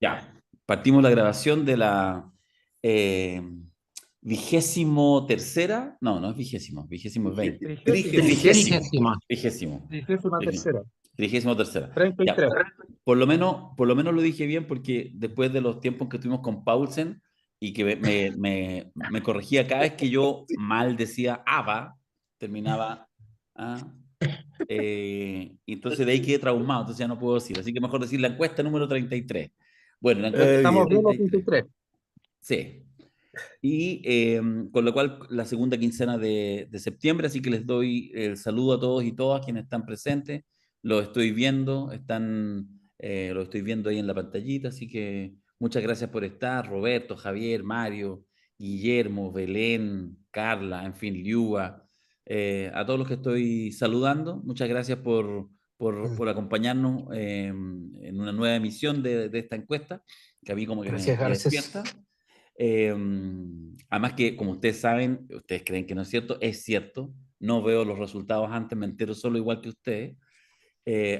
Ya, partimos la grabación de la eh, 23ª, no, no es vigésimo es 20, Trigésima, trigésimo, trigésima trigésimo, tercera, trigésimo tercera. Ya, 33. por lo menos lo dije bien porque después de los tiempos que tuvimos con Paulsen y que me corregía cada vez que yo mal decía ABA, terminaba, ah, y entonces de ahí quedé traumado, entonces ya no puedo decir. Así que mejor decir la encuesta número 33. Bueno, la encuesta número Estamos treinta bien a y tres 33. Sí. Y con lo cual la segunda quincena de septiembre, así que les doy el saludo a todos y todas quienes están presentes. Los estoy viendo, los estoy viendo ahí en la pantallita, así que muchas gracias por estar. Roberto, Javier, Mario, Guillermo, Belén, Carla, en fin, Liuba, a todos los que estoy saludando. Muchas gracias por acompañarnos en una nueva emisión de esta encuesta, que a mí como que Gracias, me Garces. despierta. Eh, Además que, como ustedes saben, ustedes creen que no es cierto, no veo los resultados antes, me entero solo igual que ustedes.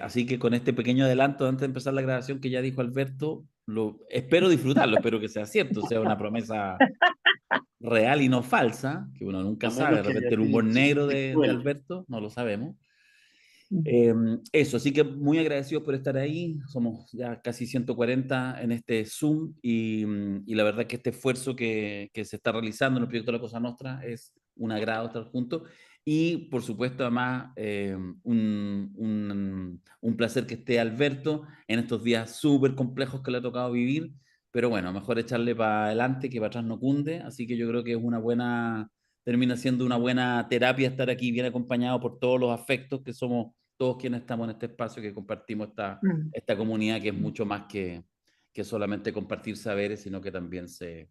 Así que con este pequeño adelanto antes de empezar la grabación que ya dijo Alberto, espero disfrutarlo, espero que sea cierto, sea una promesa real y no falsa, que uno nunca A sabe, menos de que haya repente el sido humor un chiste negro de cruel. Alberto, no lo sabemos. Eh, Eso, así que muy agradecidos por estar ahí. Somos ya casi 140 en este Zoom y la verdad que este esfuerzo que se está realizando en el proyecto de la Cosa Nostra es un agrado estar juntos. Y por supuesto, además, un placer que esté Alberto en estos días súper complejos que le ha tocado vivir. Pero bueno, mejor echarle para adelante que para atrás no cunde. Así que yo creo que termina siendo una buena terapia estar aquí bien acompañado por todos los afectos que somos todos quienes estamos en este espacio, que compartimos esta comunidad que es mucho más que solamente compartir saberes, sino que también se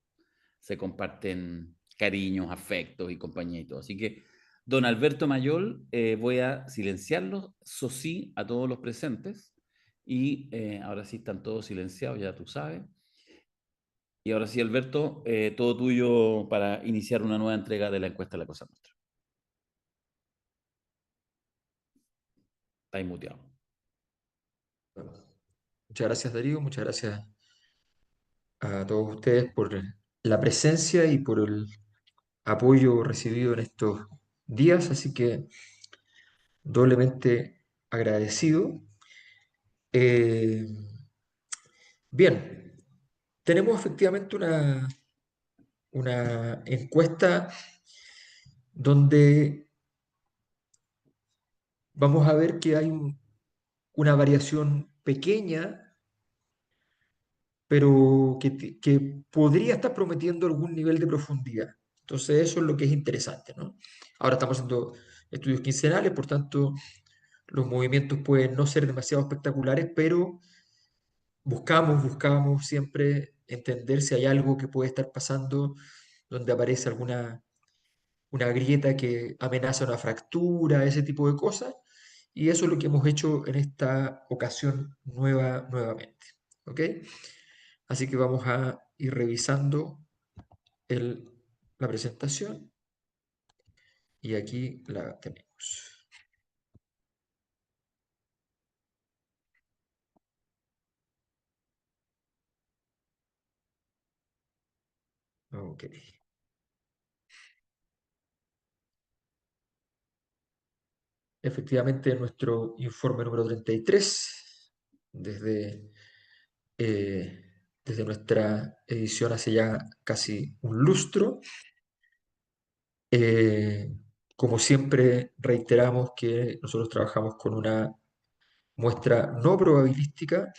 comparten cariños, afectos y compañía y todo. Así que, don Alberto Mayol, voy a silenciarlos, eso sí, a todos los presentes. Y ahora sí están todos silenciados, ya tú sabes. Y ahora sí, Alberto, todo tuyo para iniciar una nueva entrega de la encuesta de la Cosa Nuestra. Está muteado. Muchas gracias, Darío. Muchas gracias a todos ustedes por la presencia y por el apoyo recibido en estos días. Así que doblemente agradecido. Eh, bien, tenemos efectivamente una encuesta donde vamos a ver que hay una variación pequeña, pero que podría estar prometiendo algún nivel de profundidad. Entonces, eso es lo que es interesante, ¿no? Ahora estamos haciendo estudios quincenales, por tanto, los movimientos pueden no ser demasiado espectaculares, pero buscamos siempre entender si hay algo que puede estar pasando donde aparece alguna una grieta que amenaza una fractura, ese tipo de cosas. Y eso es lo que hemos hecho en esta ocasión nuevamente. ¿Ok? Así que vamos a ir revisando el- la presentación y aquí la tenemos. Ok. Efectivamente, nuestro informe número 33, desde, eh, desde nuestra edición hace ya casi un lustro. Eh, Como siempre, reiteramos que nosotros trabajamos con una muestra no probabilística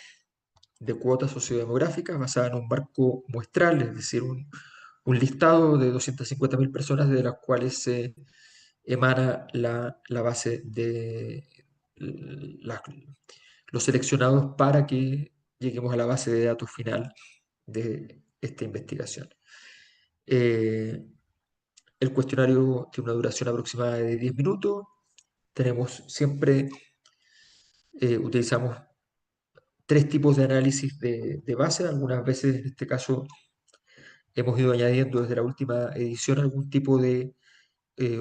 de cuotas sociodemográficas basada en un marco muestral, es decir, un listado de 250.000 personas de las cuales se emana la base de la- los seleccionados para que lleguemos a la base de datos final de esta investigación. Eh, el cuestionario tiene una duración aproximada de 10 minutos. Tenemos siempre, utilizamos tres tipos de análisis de base. Algunas veces, en este caso, hemos ido añadiendo desde la última edición algún tipo de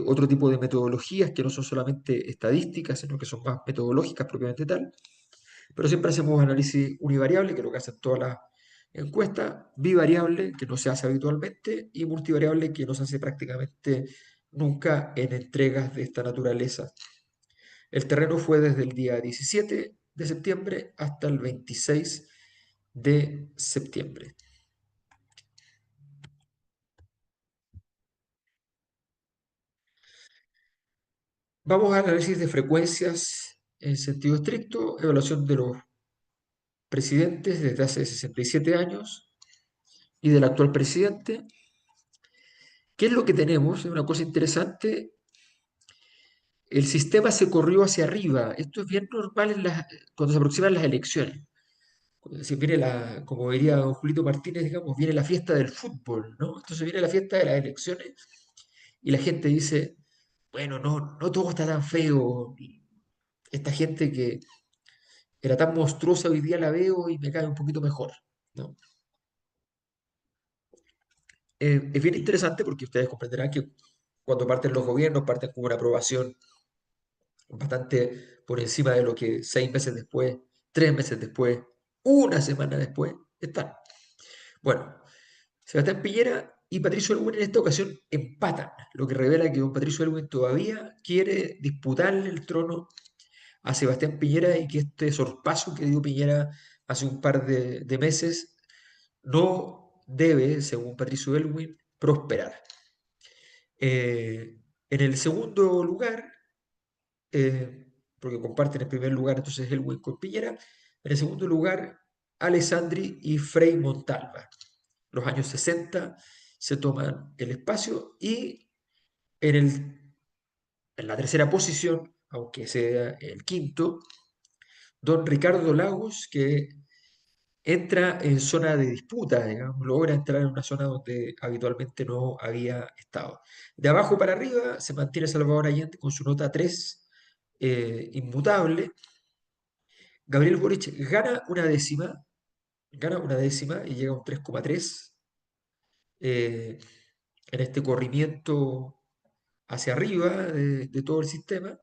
otro tipo de metodologías que no son solamente estadísticas, sino que son más metodológicas propiamente tal. Pero siempre hacemos análisis univariable, que es lo que hacen todas encuesta, bivariable, que no se hace habitualmente, y multivariable, que no se hace prácticamente nunca en entregas de esta naturaleza. El terreno fue desde el día 17 de septiembre hasta el 26 de septiembre. Vamos al análisis de frecuencias en sentido estricto, evaluación de los presidentes desde hace 67 años y del actual presidente. ¿Qué es lo que tenemos? Es una cosa interesante. El sistema se corrió hacia arriba. Esto es bien normal cuando se aproximan las elecciones. Si viene como diría don Julito Martínez, digamos, viene la fiesta del fútbol, ¿no? Entonces viene la fiesta de las elecciones y la gente dice, bueno, no, no todo está tan feo. Esta gente que era tan monstruosa hoy día la veo y me cae un poquito mejor, ¿no? Es bien interesante porque ustedes comprenderán que cuando parten los gobiernos, parten con una aprobación bastante por encima de lo que 6 meses después, 3 meses después, una semana después están. Bueno, Sebastián Piñera y Patricio Elwin en esta ocasión empatan, lo que revela que don Patricio Elwin todavía quiere disputarle el trono a Sebastián Piñera y que este sorpaso que dio Piñera hace un par de meses no debe, según Patricio Elwin, prosperar. En el segundo lugar, porque comparten el primer lugar entonces Elwin con Piñera, en el segundo lugar Alessandri y Frei Montalva. Los años 60 se toman el espacio y en, el, en la tercera posición, aunque sea el quinto, don Ricardo Lagos, que entra en zona de disputa, digamos, logra entrar en una zona donde habitualmente no había estado. De abajo para arriba se mantiene Salvador Allende con su nota 3 inmutable. Gabriel Boric gana una décima y llega a un 3,3 eh, en este corrimiento hacia arriba de todo el sistema.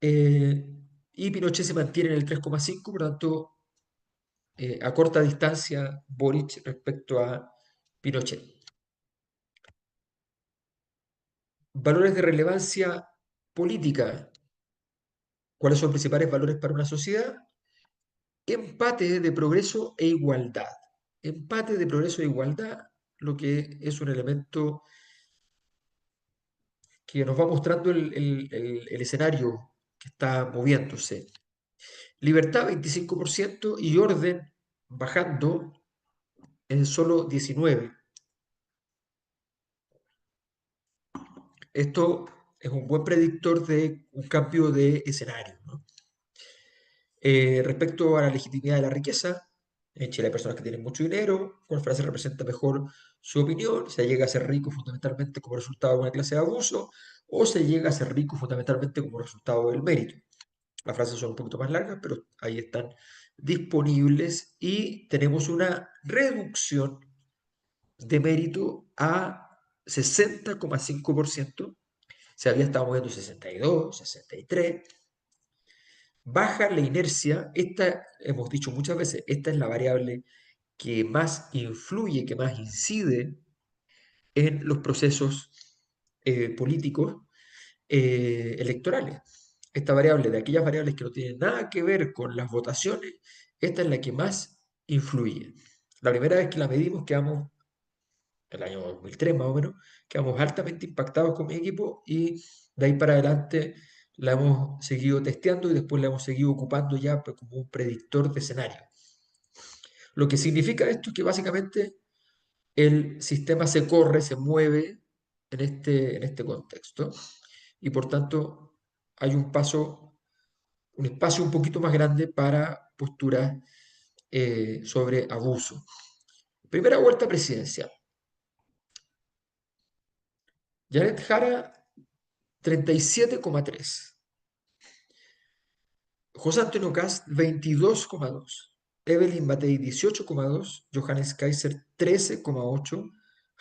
eh, y Pinochet se mantiene en el 3,5, por tanto, a corta distancia Boric respecto a Pinochet. Valores de relevancia política. ¿Cuáles son los principales valores para una sociedad? Empate de progreso e igualdad. Empate de progreso e igualdad, lo que es un elemento que nos va mostrando el escenario que está moviéndose. Libertad 25% y orden bajando en solo 19%. Esto es un buen predictor de un cambio de escenario, ¿no? Respecto a la legitimidad de la riqueza, en Chile hay personas que tienen mucho dinero, cuál frase representa mejor su opinión, se llega a ser rico fundamentalmente como resultado de una clase de abuso, o se llega a ser rico fundamentalmente como resultado del mérito. Las frases son un poquito más largas, pero ahí están disponibles y tenemos una reducción de mérito a 60,5%. Se había estado moviendo 62, 63. Baja la inercia. Esta, hemos dicho muchas veces, esta es la variable que más influye, que más incide en los procesos políticos electorales. Esta variable, de aquellas variables que no tienen nada que ver con las votaciones, esta es la que más influye. La primera vez que la medimos quedamos, el año 2003 más o menos, quedamos altamente impactados con mi equipo y de ahí para adelante la hemos seguido testeando y después la hemos seguido ocupando ya pues, como un predictor de escenario. Lo que significa esto es que básicamente el sistema se corre, se mueve en este contexto y por tanto hay un espacio un poquito más grande para posturas sobre abuso. Primera vuelta presidencial. Janet Jara, 37,3. José Antonio Cast, 22,2. Evelyn Matei, 18,2. Johannes Kaiser, 13,8.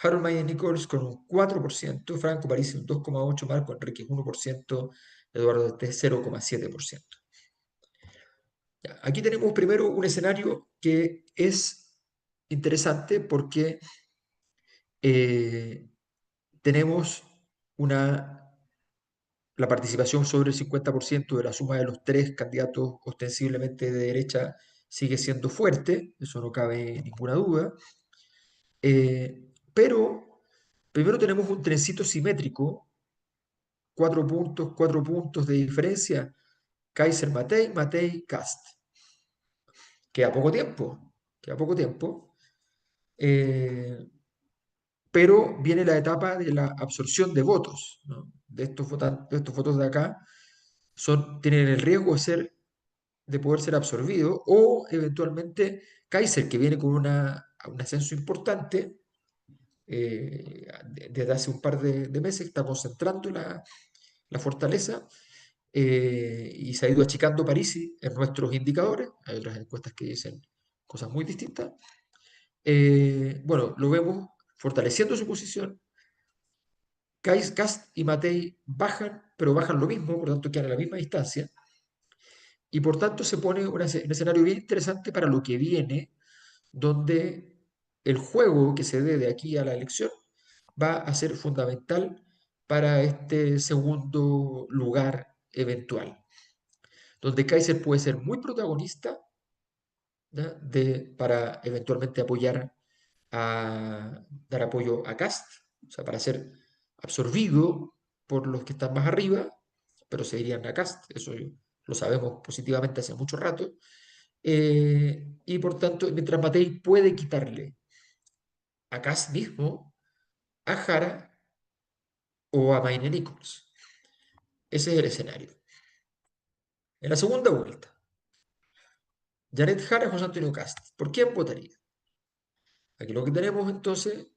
Harold Mayer Nichols con un 4%. Franco Parisi, un 2,8%. Marco Enríquez, 1%. Eduardo T, 0,7%. Aquí tenemos primero un escenario que es interesante porque eh, tenemos la participación sobre el 50% de la suma de los tres candidatos ostensiblemente de derecha sigue siendo fuerte, eso no cabe ninguna duda. Pero primero tenemos un trencito simétrico, 4 puntos de diferencia, Kaiser Matei, Matei Cast. Queda poco tiempo, queda poco tiempo. eh, pero viene la etapa de la absorción de votos, ¿no? De estos votos de acá tienen el riesgo de poder ser absorbidos o eventualmente Kaiser, que viene con un ascenso importante desde hace un par de meses, está concentrando la fortaleza y se ha ido achicando Parisi en nuestros indicadores. Hay otras encuestas que dicen cosas muy distintas. Bueno, lo vemos fortaleciendo su posición. Cast y Matei bajan, pero bajan lo mismo, por tanto quedan a la misma distancia. Y por tanto se pone un escenario bien interesante para lo que viene, donde el juego que se dé de aquí a la elección va a ser fundamental para este segundo lugar eventual, donde Kaiser puede ser muy protagonista, ¿ya? Para eventualmente dar apoyo a Cast, o sea, para ser absorbido por los que están más arriba, pero se irían a Cast, eso lo sabemos positivamente hace mucho rato, y por tanto, mientras Matei puede quitarle a Cast mismo, a Jara o a Maine Nichols. Ese es el escenario. En la segunda vuelta, Janet Jara, José Antonio Cast. ¿Por quién votaría? Aquí lo que tenemos entonces,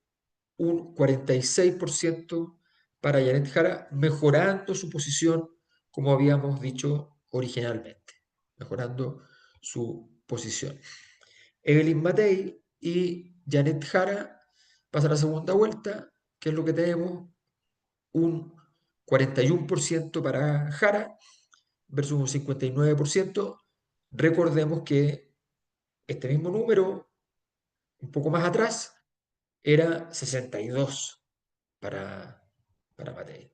un 46% para Janet Jara, mejorando su posición, como habíamos dicho originalmente, mejorando su posición. Evelyn Matei y Janet Jara pasan a la segunda vuelta, que es lo que tenemos, un 41% para Jara versus un 59%. Recordemos que este mismo número, un poco más atrás, era 62 para Matei.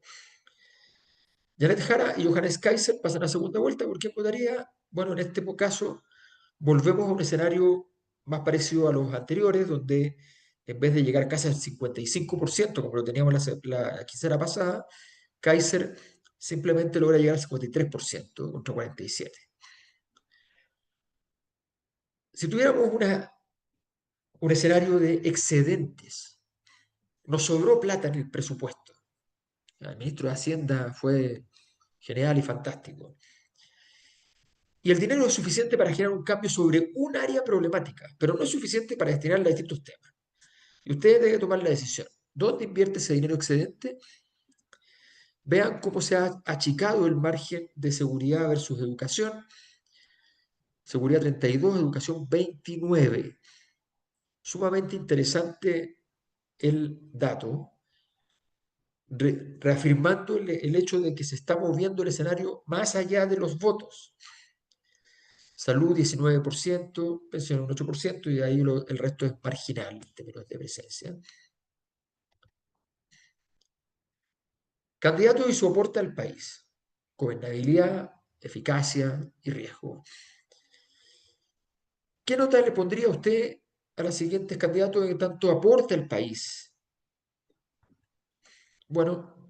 Janet Jara y Johannes Kaiser pasan a segunda vuelta. ¿Por quién votaría? Bueno, en este caso volvemos a un escenario más parecido a los anteriores, donde en vez de llegar casi al 55%, como lo teníamos la quincena pasada, Kaiser simplemente logra llegar al 53% contra 47%. Si tuviéramos un escenario de excedentes, nos sobró plata en el presupuesto. El ministro de Hacienda fue genial y fantástico. Y el dinero es suficiente para generar un cambio sobre un área problemática, pero no es suficiente para destinarla a distintos temas. Y ustedes deben tomar la decisión. ¿Dónde invierte ese dinero excedente? Vean cómo se ha achicado el margen de seguridad versus educación. Seguridad 32, educación 29. Sumamente interesante el dato, reafirmando el hecho de que se está moviendo el escenario más allá de los votos. Salud 19%, pensión un 8%, y ahí el resto es marginal en términos de presencia. Candidato y su aporte al país. Gobernabilidad, eficacia y riesgo. ¿Qué nota le pondría usted a los siguientes candidatos en tanto aporte al país? Bueno,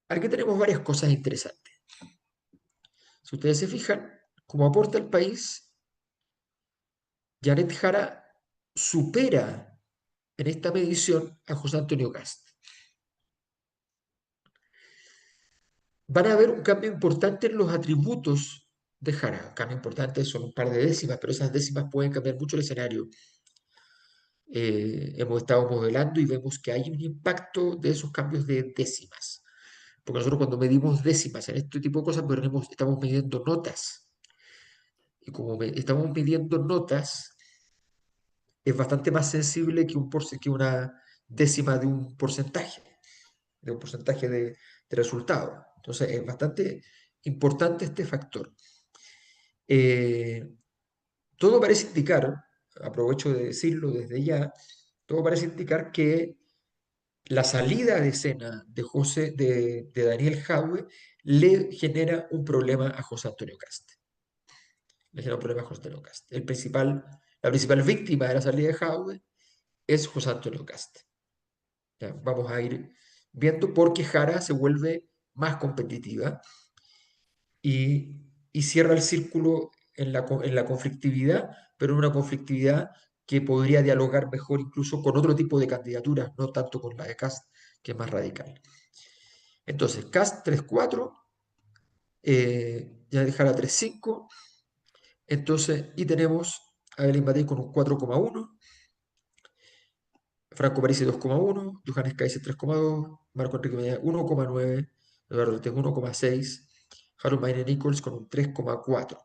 aquí tenemos varias cosas interesantes. Si ustedes se fijan, como aporte al país, Janet Jara supera en esta medición a José Antonio Cast. Van a haber un cambio importante en los atributos de Jara. Un cambio importante son un par de décimas, pero esas décimas pueden cambiar mucho el escenario. Hemos estado modelando y vemos que hay un impacto de esos cambios de décimas. Porque nosotros cuando medimos décimas en este tipo de cosas, estamos midiendo notas. Y como estamos midiendo notas, es bastante más sensible que una décima de un porcentaje de resultado. Entonces es bastante importante este factor. Todo parece indicar, aprovecho de decirlo desde ya, todo parece indicar que la salida de escena de Daniel Jaue le genera un problema a José Antonio Cast. Le genera un problema a José Antonio Cast. La principal víctima de la salida de Jaue es José Antonio Cast. Ya, vamos a ir viendo por qué Jara se vuelve más competitiva y cierra el círculo en la conflictividad, pero en una conflictividad que podría dialogar mejor incluso con otro tipo de candidaturas, no tanto con la de Cast, que es más radical. Entonces, Cast 3-4, ya dejar a 3-5, entonces, y tenemos a Belén Matei con un 4,1, Franco Parisi 2,1, Johannes Kaiser 3,2, Marco Enrique Medina 1,9, Eduardo Ortega 1,6, Harold Maine Nichols con un 3,4,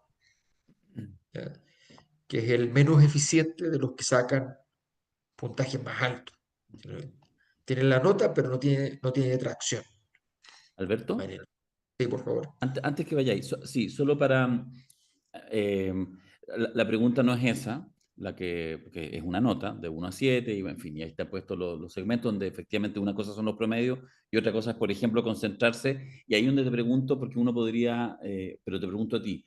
que es el menos eficiente de los que sacan puntajes más altos. Tiene la nota, pero no tiene tracción. Alberto, Maine, sí, por favor. antes que vayáis, sí, solo para... eh, la pregunta no es esa, que es una nota de 1 a 7, y en fin, y ahí está puesto los segmentos donde efectivamente una cosa son los promedios y otra cosa es, por ejemplo, concentrarse. Y ahí donde te pregunto, porque uno podría, pero te pregunto a ti,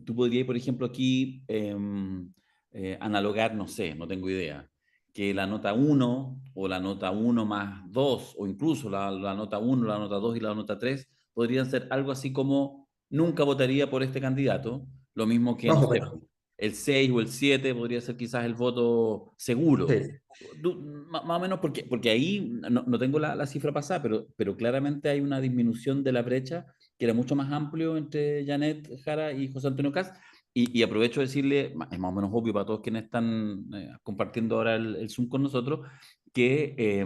tú podrías, por ejemplo, aquí analogar, no sé, no tengo idea, que la nota uno o la nota uno más 2 o incluso la nota uno, la nota 2 y la nota 3 podrían ser algo así como nunca votaría por este candidato, lo mismo que, no Más o sé, menos. el 6 o el 7 podría ser quizás el voto seguro. Sí. Más o menos porque ahí no tengo la cifra pasada, pero claramente hay una disminución de la brecha que era mucho más amplio entre Janet Jara y José Antonio Caz. Y aprovecho de decirle, es más o menos obvio para todos quienes están compartiendo ahora el Zoom con nosotros, que,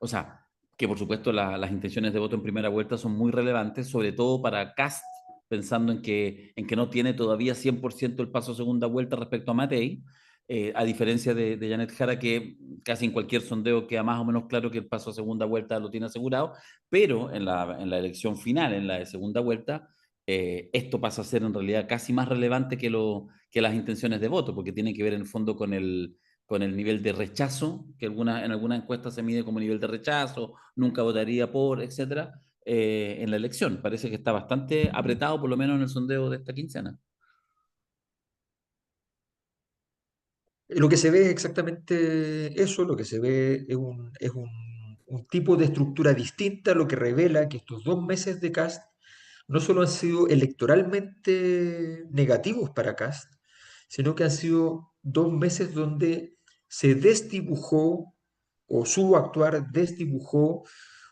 o sea, que por supuesto las intenciones de voto en primera vuelta son muy relevantes, sobre todo para Cast, pensando en que no tiene todavía 100% el paso a segunda vuelta respecto a Matei, a diferencia de Janet Jara, que casi en cualquier sondeo queda más o menos claro que el paso a segunda vuelta lo tiene asegurado, pero en la elección final, en la de segunda vuelta, esto pasa a ser en realidad casi más relevante que las intenciones de voto, porque tiene que ver en el fondo con el nivel de rechazo, que en alguna encuesta se mide como nivel de rechazo, nunca votaría por, etcétera, en la elección. Parece que está bastante apretado, por lo menos en el sondeo de esta quincena. Lo que se ve es exactamente eso, lo que se ve es un tipo de estructura distinta, lo que revela que estos 2 meses de Cast no solo han sido electoralmente negativos para Cast, sino que han sido 2 meses donde se desdibujó o su actuar desdibujó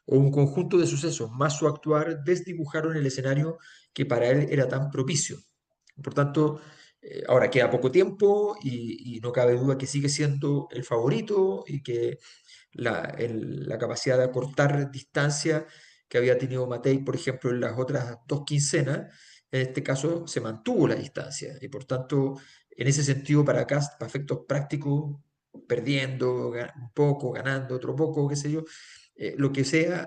o un conjunto de sucesos más su actuar desdibujaron el escenario que para él era tan propicio. Por tanto, ahora queda poco tiempo y no cabe duda que sigue siendo el favorito y que la capacidad de acortar distancia que había tenido Matei, por ejemplo, en las otras 2 quincenas, en este caso se mantuvo la distancia. Y por tanto, en ese sentido, para Kast, para efectos prácticos, perdiendo un poco, ganando otro poco, qué sé yo, lo que sea,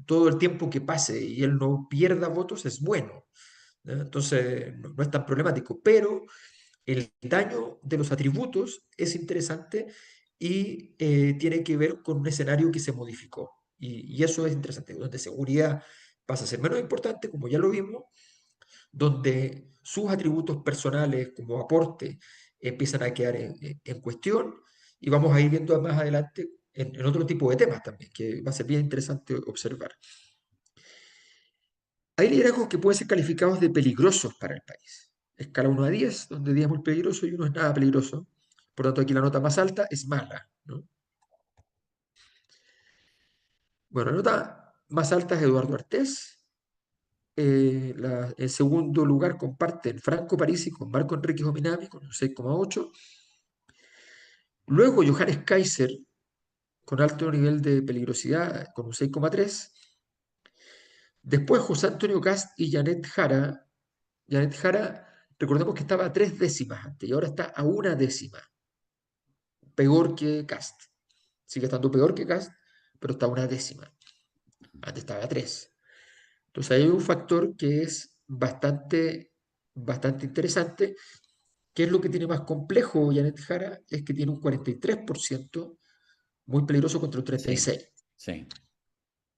todo el tiempo que pase y él no pierda votos es bueno. ¿Ya? Entonces, no es tan problemático, pero el daño de los atributos es interesante y tiene que ver con un escenario que se modificó. Y eso es interesante, donde seguridad pasa a ser menos importante, como ya lo vimos, donde sus atributos personales como aporte empiezan a quedar en cuestión y vamos a ir viendo más adelante en otro tipo de temas también, que va a ser bien interesante observar. Hay liderazgos que pueden ser calificados de peligrosos para el país. Escala 1 a 10, donde 10 es muy peligroso y 1 es nada peligroso. Por lo tanto, aquí la nota más alta es mala, ¿no? Bueno, la nota más alta es Eduardo Artés. El segundo lugar comparten Franco Parisi con Marco Enrique Jominami con un 6,8. Luego Johannes Kaiser con alto nivel de peligrosidad con un 6,3. Después José Antonio Cast y Janet Jara. Janet Jara, recordemos que estaba a 3 décimas antes y ahora está a 1 décima. Peor que Cast. Sigue estando peor que Cast, pero está a 1 décima. Antes estaba a 3. Entonces hay un factor que es bastante bastante interesante. ¿Qué es lo que tiene más complejo Janet Jara? Es que tiene un 43% muy peligroso contra un Sí, 36%. sí.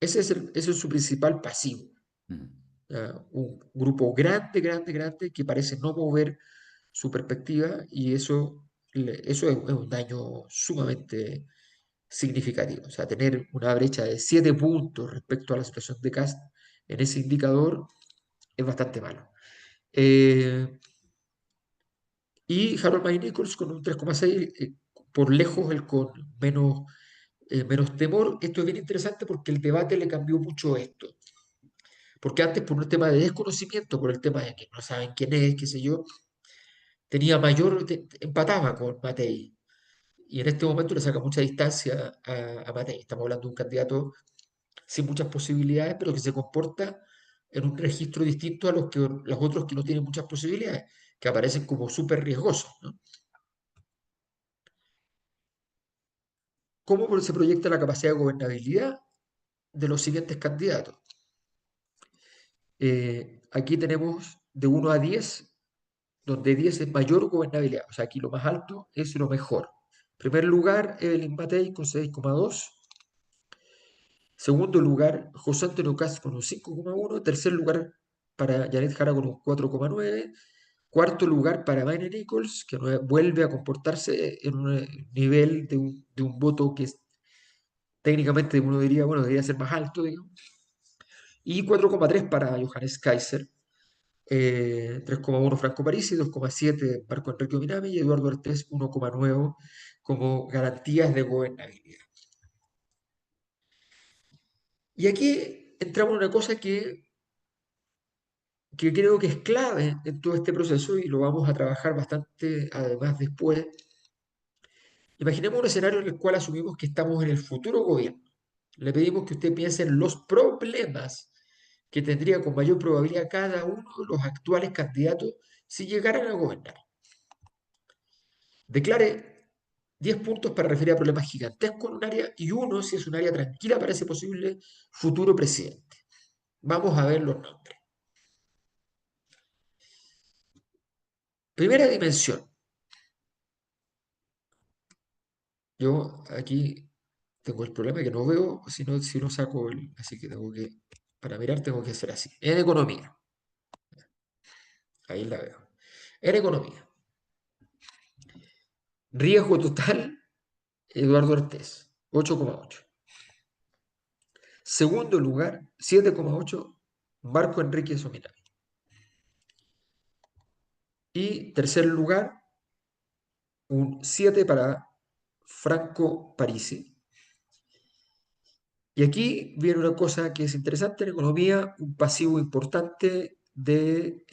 Ese es su principal pasivo. Mm. Un grupo grande, grande, grande que parece no mover su perspectiva y eso es un daño sumamente significativo. O sea, tener una brecha de 7 puntos respecto a la situación de Cast en ese indicador es bastante malo. Eh, y Harold May Nichols con un 3,6, por lejos el con menos temor. Esto es bien interesante porque el debate le cambió mucho esto. Porque antes, por un tema de desconocimiento, por el tema de que no saben quién es, qué sé yo, empataba con Matei. Y en este momento le saca mucha distancia a Matei. Estamos hablando de un candidato sin muchas posibilidades, pero que se comporta en un registro distinto a los otros que no tienen muchas posibilidades, que aparecen como súper riesgosos, ¿no? ¿Cómo se proyecta la capacidad de gobernabilidad de los siguientes candidatos? Aquí tenemos de 1 a 10, donde 10 es mayor gobernabilidad. O sea, aquí lo más alto es lo mejor. En primer lugar, Evelyn Matei con 6,2. Segundo lugar, José Antonio Cast con un 5,1. Tercer lugar para Janet Jara con un 4,9. Cuarto lugar para Mayne Nichols, que vuelve a comportarse en un nivel de un voto que técnicamente uno diría, bueno, debería ser más alto, digamos. Y 4,3 para Johannes Kaiser, 3,1 Franco Parisi, 2,7 Marco Enrique Minami y Eduardo Artés 1,9 como garantías de gobernabilidad. Y aquí entramos en una cosa que creo que es clave en todo este proceso y lo vamos a trabajar bastante además después. Imaginemos un escenario en el cual asumimos que estamos en el futuro gobierno. Le pedimos que usted piense en los problemas que tendría con mayor probabilidad cada uno de los actuales candidatos si llegaran a gobernar. Declare 10 puntos para referir a problemas gigantescos en un área y uno si es un área tranquila para ese posible futuro presidente. Vamos a ver los nombres. Primera dimensión. Yo aquí tengo el problema que no veo si no saco el. Así que para mirar tengo que hacer así. En economía. Ahí la veo. En economía. Riesgo total, Eduardo Artés, 8,8. Segundo lugar, 7,8, Marco Enrique Sominami. Y tercer lugar, un 7 para Franco Parisi. Y aquí viene una cosa que es interesante en economía, un pasivo importante de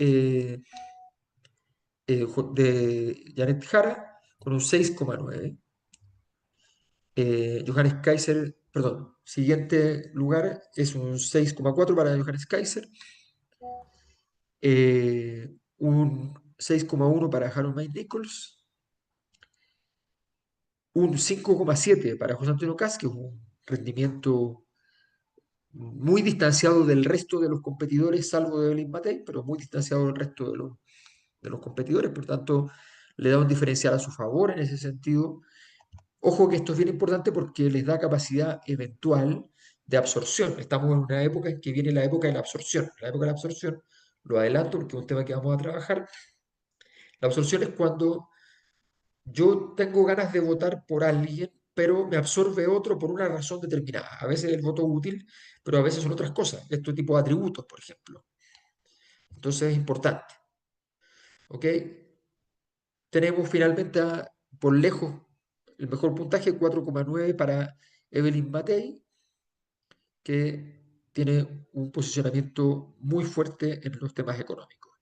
Janet Jara con un 6,9. Johannes Kaiser, perdón, siguiente lugar es un 6,4 para Johannes Kaiser, un 6,1 para Harold May Nichols, un 5,7 para José Antonio Caz, que es un rendimiento muy distanciado del resto de los competidores, salvo de Evelyn Matei, pero muy distanciado del resto de los competidores, por tanto, le da un diferencial a su favor en ese sentido. Ojo que esto es bien importante porque les da capacidad eventual de absorción. Estamos en una época en que viene la época de la absorción. La época de la absorción, lo adelanto porque es un tema que vamos a trabajar. La absorción es cuando yo tengo ganas de votar por alguien, pero me absorbe otro por una razón determinada. A veces el voto es útil, pero a veces son otras cosas. Este tipo de atributos, por ejemplo. Entonces es importante. ¿Ok? Tenemos finalmente por lejos el mejor puntaje, 4,9 para Evelyn Matei, que tiene un posicionamiento muy fuerte en los temas económicos.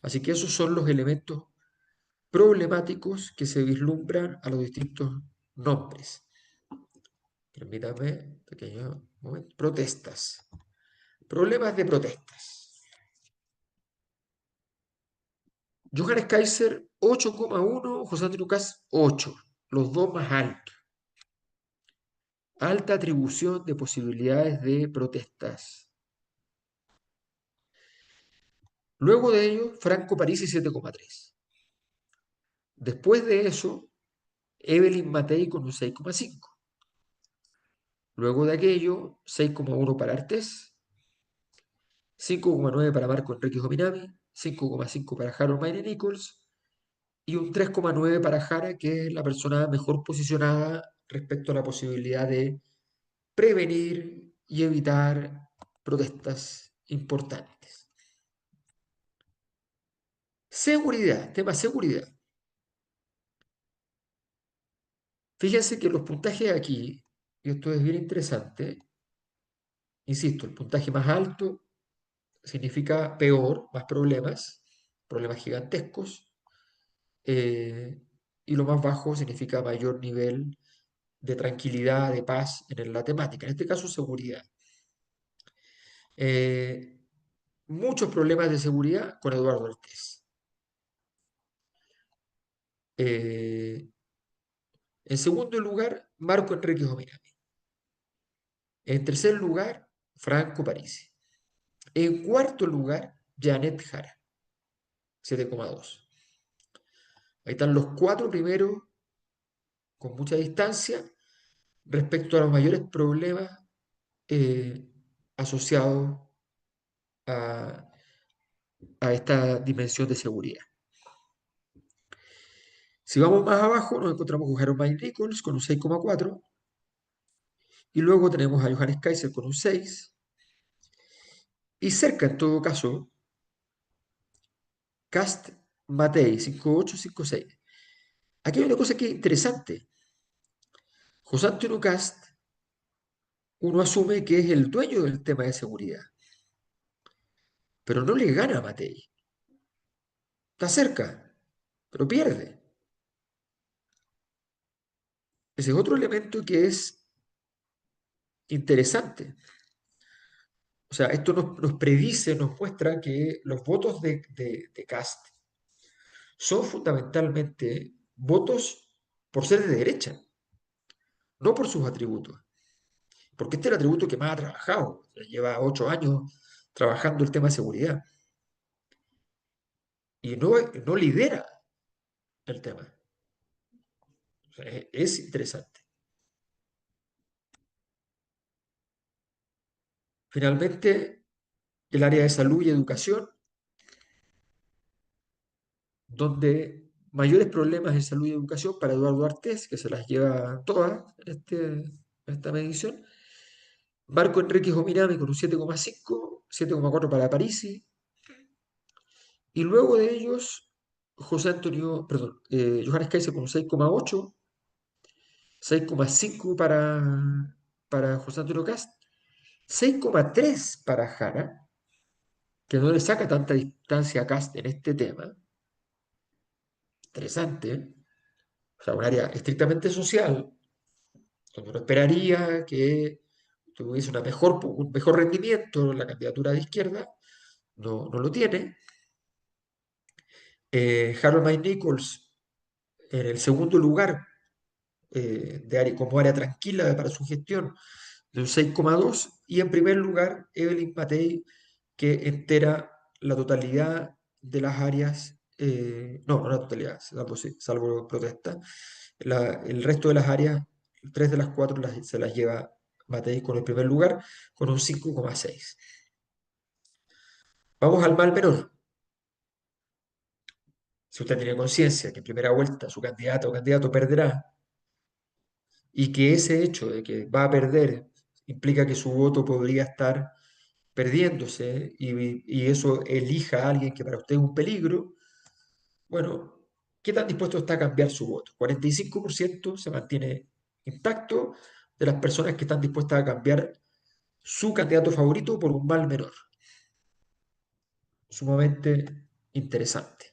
Así que esos son los elementos problemáticos que se vislumbran a los distintos nombres. Permítame un pequeño momento. Protestas. Problemas de protestas. Johannes Kaiser 8,1, José Antonio Caz 8, los dos más altos. Alta atribución de posibilidades de protestas. Luego de ello, Franco Parisi 7,3. Después de eso, Evelyn Matei con un 6,5. Luego de aquello, 6,1 para Artés, 5,9 para Marco Enrique Jominami, 5,5 para Harold Mayne Nichols y un 3,9 para Jara, que es la persona mejor posicionada respecto a la posibilidad de prevenir y evitar protestas importantes. Seguridad, tema seguridad. Fíjense que los puntajes aquí, y esto es bien interesante, insisto, el puntaje más alto significa peor, más problemas, problemas gigantescos, eh, y lo más bajo significa mayor nivel de tranquilidad, de paz en la temática, en este caso seguridad. Eh, Muchos problemas de seguridad con Eduardo Ortiz. Eh, en segundo lugar, Marco Enrique Jominami. En tercer lugar, Franco Parisi. En cuarto lugar, Janet Jara, 7,2. Ahí están los cuatro primeros con mucha distancia respecto a los mayores problemas eh, asociados a, a esta dimensión de seguridad. Si vamos más abajo, nos encontramos con Harold Mine Nichols con un 6,4 y luego tenemos a Johannes Kaiser con un 6 y cerca en todo caso Cast Matei 5,8, 5,6. Aquí hay una cosa que es interesante. José Antonio Cast, uno asume que es el dueño del tema de seguridad, pero no le gana a Matei. Está cerca, pero pierde. Ese es otro elemento que es interesante. O sea, esto nos predice, nos muestra que los votos de Cast son fundamentalmente votos por ser de derecha, no por sus atributos. Porque este es el atributo que más ha trabajado. Lleva 8 años trabajando el tema de seguridad y no lidera el tema. O sea, es interesante. Finalmente, el área de salud y educación, donde mayores problemas en salud y educación para Eduardo Artés, que se las lleva todas en esta medición. Marco Enrique Jominami con un 7,5, 7,4 para Parisi. Y luego de ellos, José Antonio, perdón, Johannes Kaiser con un 6,8, 6,5 para José Antonio Cast, 6,3 para Jara, que no le saca tanta distancia a Cast en este tema. Interesante, ¿eh? O sea, un área estrictamente social, donde uno esperaría que tuviese un mejor rendimiento en la candidatura de izquierda, no lo tiene. Harold Mike Nichols en el segundo lugar como área tranquila para su gestión de un 6,2 y en primer lugar Evelyn Matei que entera la totalidad de las áreas, no la totalidad, salvo protesta, el resto de las áreas, tres de las cuatro se las lleva Matei con el primer lugar con un 5,6. Vamos al mal menor. Si usted tiene conciencia que en primera vuelta su candidato o candidato perderá y que ese hecho de que va a perder implica que su voto podría estar perdiéndose y eso elija a alguien que para usted es un peligro, bueno, ¿qué tan dispuesto está a cambiar su voto? 45% se mantiene intacto de las personas que están dispuestas a cambiar su candidato favorito por un mal menor. Sumamente interesante.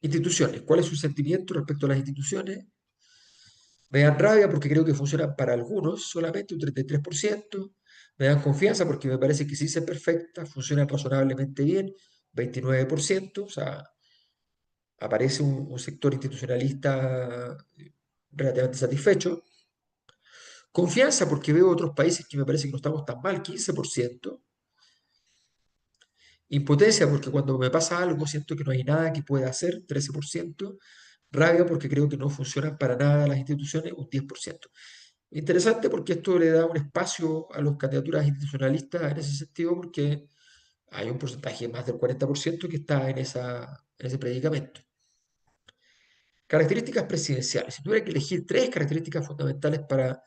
Instituciones. ¿Cuál es su sentimiento respecto a las instituciones? Me dan rabia porque creo que funcionan para algunos, solamente un 33%. Me dan confianza porque me parece que sí se perfecta, funcionan razonablemente bien, 29%. O sea, aparece un sector institucionalista relativamente satisfecho. Confianza porque veo otros países que me parece que no estamos tan mal, 15%. Impotencia porque cuando me pasa algo siento que no hay nada que pueda hacer, 13%. Rabia porque creo que no funcionan para nada las instituciones, un 10%. Interesante porque esto le da un espacio a las candidaturas institucionalistas en ese sentido porque hay un porcentaje más del 40% que está en ese predicamento. Características presidenciales. Si tuviera que elegir tres características fundamentales para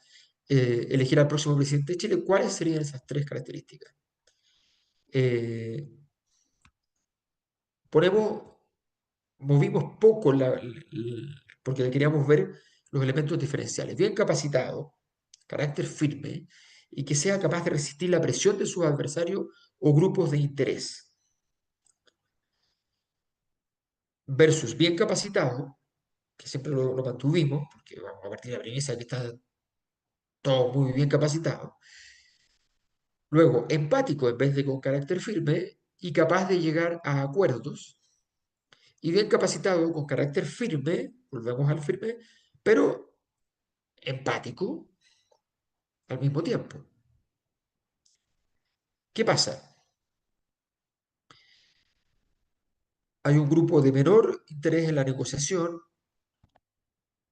elegir al próximo presidente de Chile, ¿cuáles serían esas tres características? Eh, ponemos, movimos poco porque queríamos ver los elementos diferenciales. Bien capacitado, carácter firme y que sea capaz de resistir la presión de sus adversarios o grupos de interés. Versus bien capacitado, que siempre lo mantuvimos, porque vamos a partir de la premisa de que está todo muy bien capacitado. Luego, empático en vez de con carácter firme y capaz de llegar a acuerdos. Y bien capacitado con carácter firme, volvemos al firme, pero empático al mismo tiempo. ¿Qué pasa? Hay un grupo de menor interés en la negociación,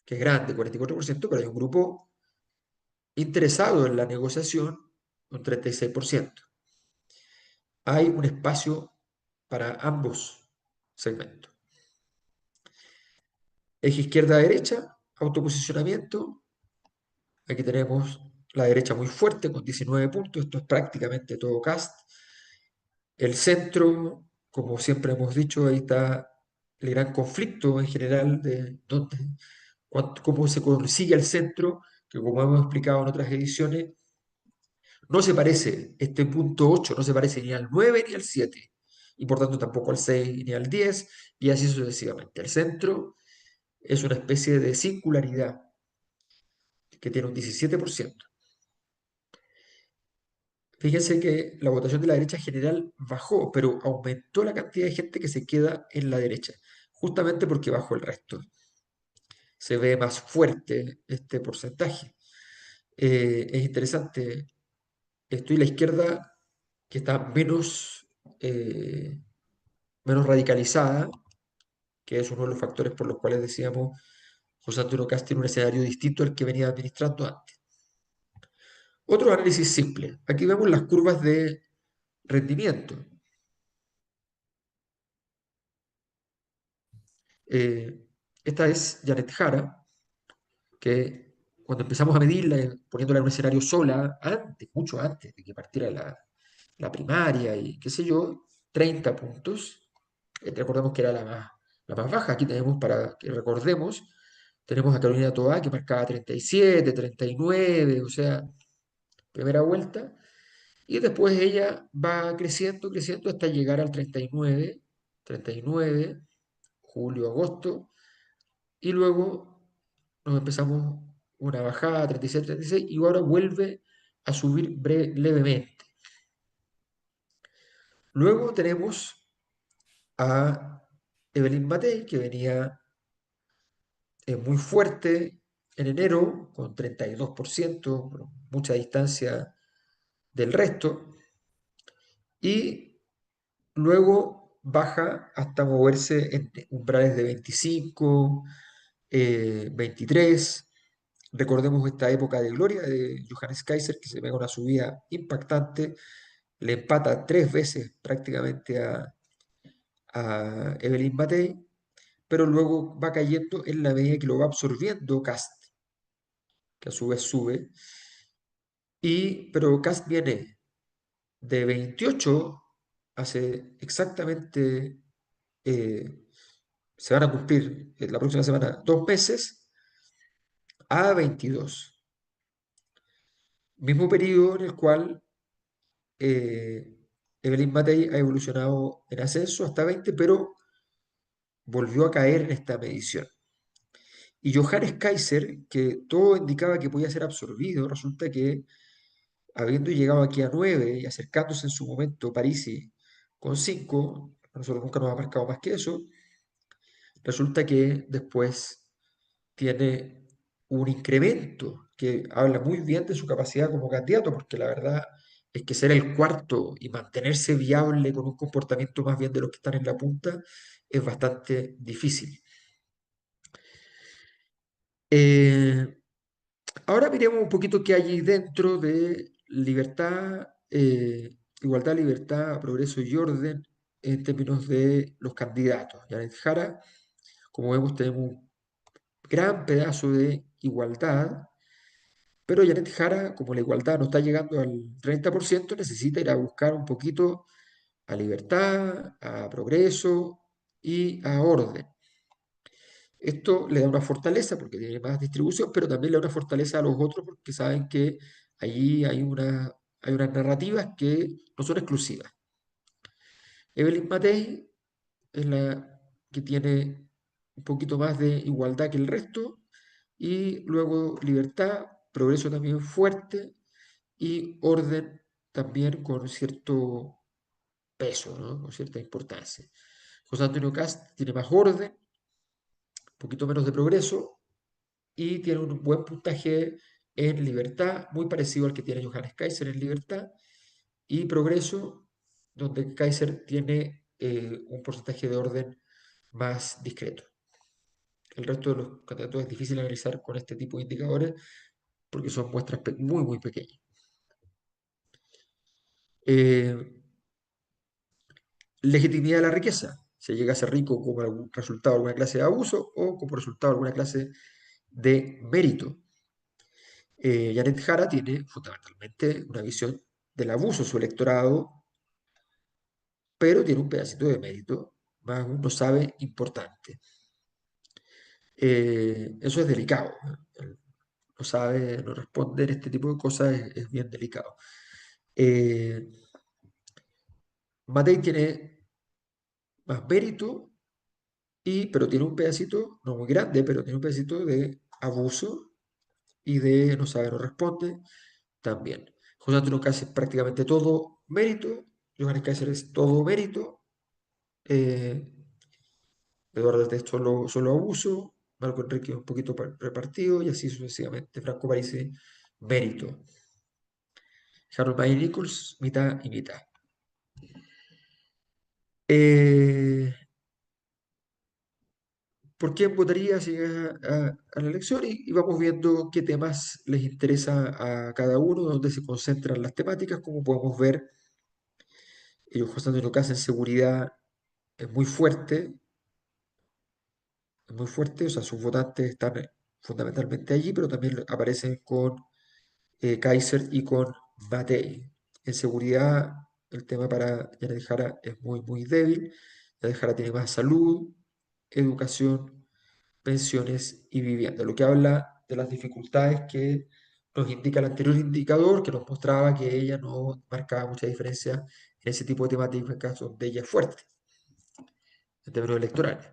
que es grande, 44%, pero hay un grupo interesado en la negociación, un 36%. Hay un espacio para ambos segmentos. Eje izquierda-derecha, autoposicionamiento. Aquí tenemos la derecha muy fuerte con 19 puntos. Esto es prácticamente todo Cast. El centro, como siempre hemos dicho, ahí está el gran conflicto en general de dónde, cómo se consigue el centro, que como hemos explicado en otras ediciones, no se parece, este punto 8 no se parece ni al 9 ni al 7 y por tanto tampoco al 6 ni al 10 y así sucesivamente. El centro es una especie de singularidad que tiene un 17%. Fíjense que la votación de la derecha en general bajó, pero aumentó la cantidad de gente que se queda en la derecha, justamente porque bajó el resto. Se ve más fuerte este porcentaje. Es interesante. Estoy a la izquierda, que está menos radicalizada, que es uno de los factores por los cuales decíamos José Antonio Cast tiene un escenario distinto al que venía administrando antes. Otro análisis simple. Aquí vemos las curvas de rendimiento. Eh, Esta es Janet Jara, que cuando empezamos a medirla, poniéndola en un escenario sola, antes, mucho antes de que partiera la primaria y qué sé yo, 30 puntos. Recordemos que era la más baja. Aquí tenemos, para que recordemos, tenemos a Carolina Toá que marcaba 37, 39, o sea, primera vuelta. Y después ella va creciendo, creciendo hasta llegar al 39, julio, agosto. Y luego nos empezamos una bajada, 36, 36, y ahora vuelve a subir levemente. Luego tenemos a Evelyn Matei, que venía muy fuerte en enero, con 32%, mucha distancia del resto, y luego baja hasta moverse en umbrales de 25, 23. Recordemos esta época de gloria de Johannes Kaiser, que se pega una subida impactante, le empata tres veces prácticamente a Evelyn Matei, pero luego va cayendo en la medida que lo va absorbiendo Cast, que a su vez sube, pero Cast viene de 28, hace exactamente, eh, se van a cumplir la próxima semana 2 meses, a 22. Mismo periodo en el cual eh, Evelyn Matei ha evolucionado en ascenso hasta 20, pero volvió a caer en esta medición. Y Johannes Kaiser, que todo indicaba que podía ser absorbido, resulta que habiendo llegado aquí a 9 y acercándose en su momento Parisi con 5, nosotros nunca nos ha marcado más que eso, resulta que después tiene un incremento que habla muy bien de su capacidad como candidato, porque la verdad es que ser el cuarto y mantenerse viable con un comportamiento más bien de los que están en la punta es bastante difícil. Eh, Ahora miremos un poquito qué hay ahí dentro de libertad, igualdad, libertad, progreso y orden en términos de los candidatos. Janet Jara, como vemos, tenemos un gran pedazo de igualdad, pero Janet Jara, como la igualdad no está llegando al 30%, necesita ir a buscar un poquito a libertad, a progreso y a orden. Esto le da una fortaleza porque tiene más distribución, pero también le da una fortaleza a los otros porque saben que allí hay unas narrativas que no son exclusivas. Evelyn Matei es la que tiene un poquito más de igualdad que el resto, y luego libertad, progreso también fuerte y orden también con cierto peso, ¿no? Con cierta importancia. José Antonio Cast tiene más orden, un poquito menos de progreso y tiene un buen puntaje en libertad, muy parecido al que tiene Johannes Kaiser en libertad, y progreso, donde Kaiser tiene un porcentaje de orden más discreto. El resto de los candidatos es difícil analizar con este tipo de indicadores porque son muestras muy, muy pequeñas. Eh, Legitimidad de la riqueza. Se llega a ser rico como algún resultado de alguna clase de abuso o como resultado de alguna clase de mérito. Janet Jara tiene fundamentalmente una visión del abuso de su electorado, pero tiene un pedacito de mérito, más uno sabe, importante. Eso es delicado. ¿Eh? No sabe, no responder este tipo de cosas es bien delicado. Eh, Matei tiene más mérito, pero tiene un pedacito, no muy grande, pero tiene un pedacito de abuso y de no sabe, no responde también. José Antonio Caz es prácticamente todo mérito, Johannes Kaiser es todo mérito, eh, Eduardo Test solo abuso, Marco Enrique un poquito repartido y así sucesivamente. Franco Parisi, mérito. Harold May Nichols, mitad y mitad. Eh, ¿Por quién votaría si llega a la elección? Y vamos viendo qué temas les interesa a cada uno, dónde se concentran las temáticas. Como podemos ver, José Antonio Caz en seguridad es muy fuerte, o sea, sus votantes están fundamentalmente allí, pero también aparecen con Kaiser y con Matei. En seguridad, el tema para Janet Jara es muy, muy débil. Janet Jara tiene más salud, educación, pensiones y vivienda, lo que habla de las dificultades que nos indica el anterior indicador, que nos mostraba que ella no marcaba mucha diferencia en ese tipo de temáticas donde ella es fuerte, en términos electorales.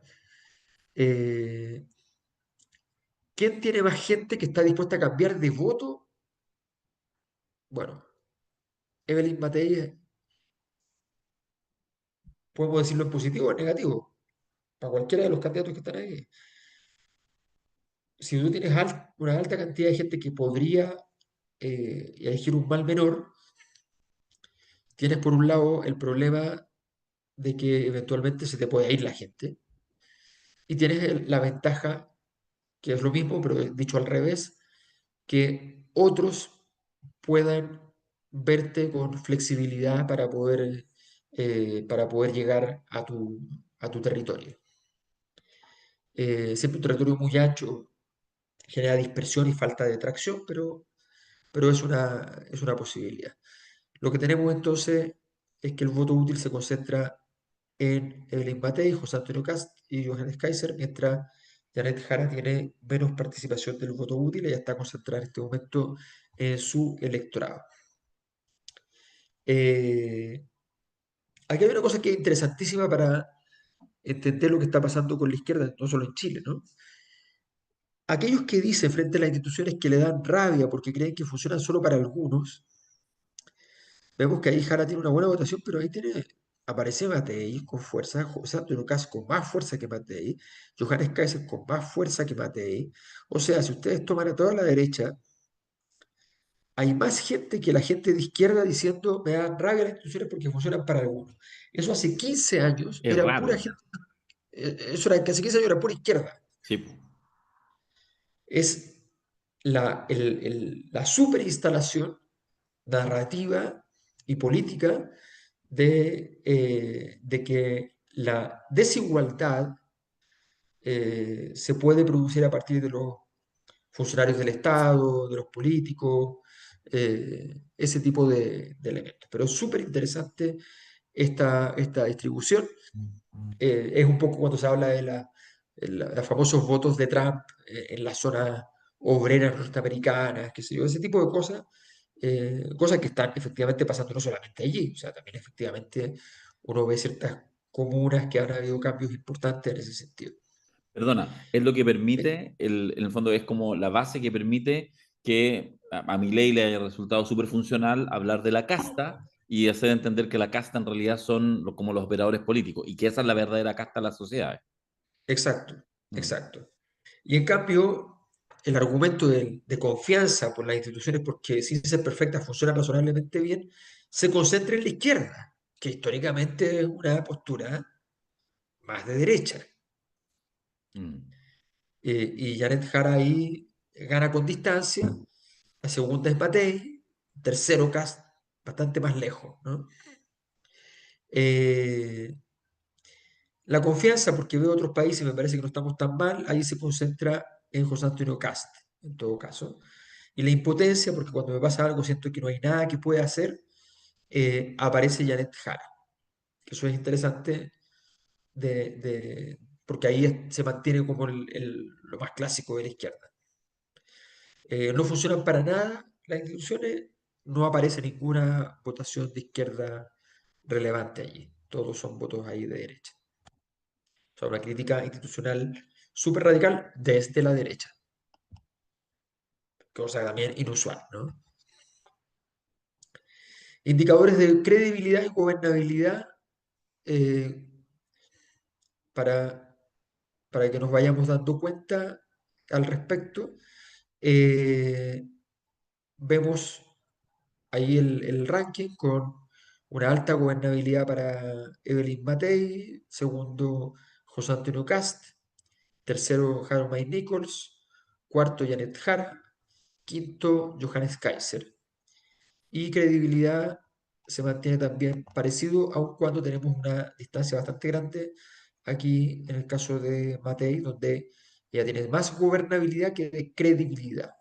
Eh, ¿Quién tiene más gente que está dispuesta a cambiar de voto? Bueno, Evelyn Matei, podemos decirlo en positivo o en negativo, para cualquiera de los candidatos que están ahí. Si tú tienes una alta cantidad de gente que podría elegir un mal menor, tienes por un lado el problema de que eventualmente se te puede ir la gente, y tienes la ventaja, que es lo mismo, pero dicho al revés, que otros puedan verte con flexibilidad para poder llegar a tu territorio. Siempre un territorio muy ancho genera dispersión y falta de tracción, pero es una posibilidad. Lo que tenemos entonces es que el voto útil se concentra en Evelyn Matei, José Antonio Cast y Johannes Kaiser, mientras Janet Jara tiene menos participación del voto útil. Ella está concentrada en este momento en su electorado. Eh, Aquí hay una cosa que es interesantísima para entender lo que está pasando con la izquierda, no solo en Chile, ¿no? Aquellos que dicen frente a las instituciones que le dan rabia porque creen que funcionan solo para algunos, vemos que ahí Jara tiene una buena votación, pero ahí tiene aparece Matei con fuerza, Antonio Kast con más fuerza que Matei, Johannes Kaiser con más fuerza que Matei. O sea, si ustedes toman a toda la derecha, hay más gente que la gente de izquierda diciendo me dan rabia las instituciones porque funcionan para algunos. Eso hace 15 años Es era raro pura eso. gente, eso era, que hace 15 años era pura izquierda. Sí, po. Es la superinstalación narrativa y política de que la desigualdad se puede producir a partir de los funcionarios del Estado, de los políticos, ese tipo de elementos. Pero es súper interesante esta distribución. Es un poco cuando se habla de los famosos votos de Trump en las zonas obreras norteamericanas, qué sé yo, ese tipo de cosas, cosas que están efectivamente pasando no solamente allí, o sea, también efectivamente uno ve ciertas comunas que han habido cambios importantes en ese sentido. Perdona, es lo que Eh, permite, en el fondo es como la base que permite que a Milei le haya resultado súper funcional hablar de la casta y hacer entender que la casta en realidad son como los operadores políticos y que esa es la verdadera casta de las sociedades. exacto, Mm. exacto. Y en cambio, el argumento de confianza por las instituciones, porque sin ser perfectas funcionan razonablemente bien, se concentra en la izquierda, que históricamente es una postura más de derecha. Mm. Y Janet Jara ahí gana con distancia, la segunda es Matei, tercero Kast, bastante más lejos, ¿no? Eh, la confianza, porque veo otros países, me parece que no estamos tan mal, ahí se concentra en José Antonio Kast, en todo caso. Y la impotencia, porque cuando me pasa algo siento que no hay nada que pueda hacer, aparece Janet Jara. Eso es interesante porque ahí se mantiene como lo más clásico de la izquierda. No funcionan para nada las instituciones, no aparece ninguna votación de izquierda relevante allí. Todos son votos ahí de derecha. O sea, una crítica institucional súper radical desde la derecha, cosa también inusual, ¿no? Indicadores de credibilidad y gobernabilidad eh, para, para que nos vayamos dando cuenta al respecto. Eh, Vemos ahí el ranking con una alta gobernabilidad para Evelyn Matei, segundo José Antonio Cast, tercero May Nichols, cuarto Janet Jara, quinto Johannes Kaiser. Y credibilidad se mantiene también parecido, aun cuando tenemos una distancia bastante grande aquí en el caso de Matei, donde ella tiene más gobernabilidad que de credibilidad.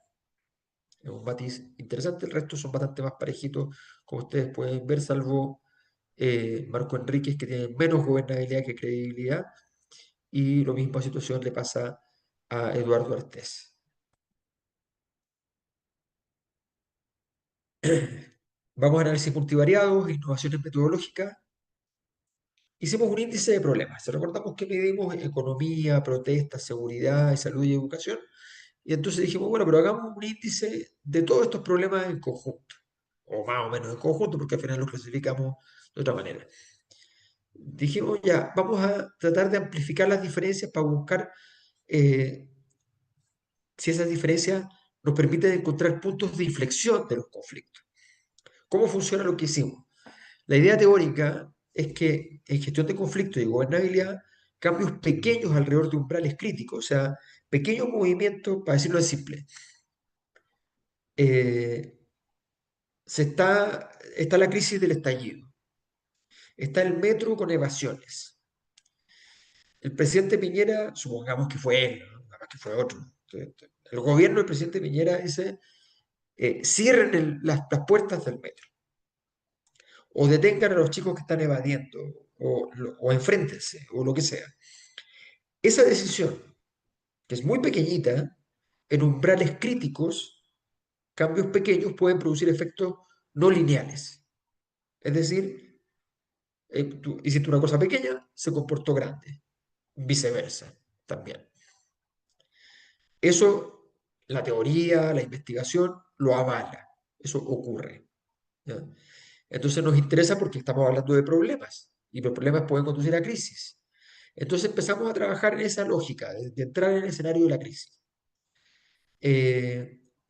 Es un matiz interesante, el resto son bastante más parejitos, como ustedes pueden ver, salvo Marco Enríquez, que tiene menos gobernabilidad que credibilidad, y lo misma situación le pasa a Eduardo Artés. Vamos a análisis multivariados, innovaciones metodológicas. Hicimos un índice de problemas. Si recordamos que medimos economía, protestas, seguridad, salud y educación. Y entonces dijimos, bueno, pero hagamos un índice de todos estos problemas en conjunto, o más o menos en conjunto, porque al final los clasificamos de otra manera. Dijimos, ya, vamos a tratar de amplificar las diferencias para buscar eh, si esas diferencias nos permiten encontrar puntos de inflexión de los conflictos. ¿Cómo funciona lo que hicimos? La idea teórica es que en gestión de conflicto y gobernabilidad, cambios pequeños alrededor de umbrales críticos, o sea, pequeños movimientos, para decirlo de simple. Eh, está la crisis del estallido, está el metro con evasiones. El presidente Piñera, supongamos que fue él, ¿no? Nada más que fue otro. El gobierno del presidente Piñera dice, cierren las puertas del metro, o detengan a los chicos que están evadiendo, o enfréntense, o lo que sea. Esa decisión, que es muy pequeñita, en umbrales críticos, cambios pequeños pueden producir efectos no lineales. Es decir, tú hiciste una cosa pequeña, se comportó grande. Viceversa, también. Eso, la teoría, la investigación, lo avala. Eso ocurre. ¿Ya? Entonces nos interesa porque estamos hablando de problemas. y los problemas pueden conducir a crisis. Entonces empezamos a trabajar en esa lógica de entrar en el escenario de la crisis.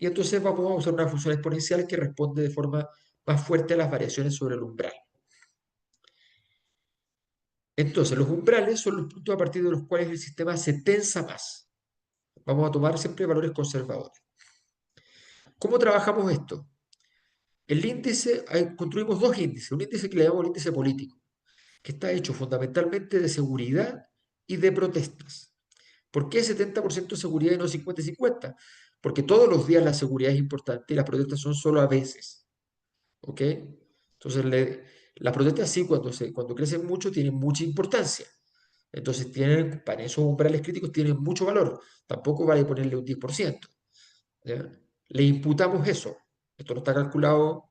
Y entonces vamos a usar una función exponencial que responde de forma más fuerte a las variaciones sobre el umbral. Entonces, los umbrales son los puntos a partir de los cuales el sistema se tensa más. Vamos a tomar siempre valores conservadores. ¿Cómo trabajamos esto? El índice, construimos dos índices, un índice que le llamamos el índice político, que está hecho fundamentalmente de seguridad y de protestas. ¿Por qué 70% seguridad y no 50-50? Porque todos los días la seguridad es importante y las protestas son solo a veces. ¿Ok? Entonces, las protestas sí, cuando crecen mucho, tienen mucha importancia. Entonces, para esos umbrales críticos tienen mucho valor. Tampoco vale ponerle un 10%. ¿Ya? Le imputamos eso. Esto no está calculado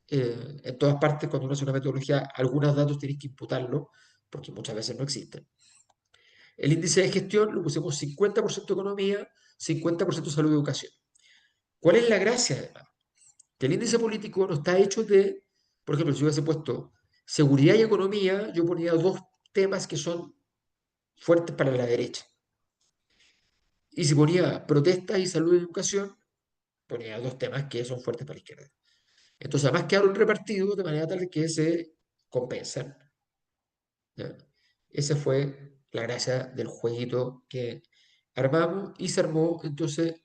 en todas partes. Cuando uno hace una metodología, algunos datos tienes que imputarlo, porque muchas veces no existen. El índice de gestión lo pusimos 50% economía, 50% salud y educación. ¿Cuál es la gracia, además? Que el índice político no está hecho de, por ejemplo, si yo hubiese puesto seguridad y economía, yo ponía dos temas que son fuertes para la derecha. Y si ponía protestas y salud y educación, ponía dos temas que son fuertes para la izquierda. Entonces, además quedaron repartidos de manera tal que se compensan. ¿Ya? Esa fue la gracia del jueguito que armamos y se armó entonces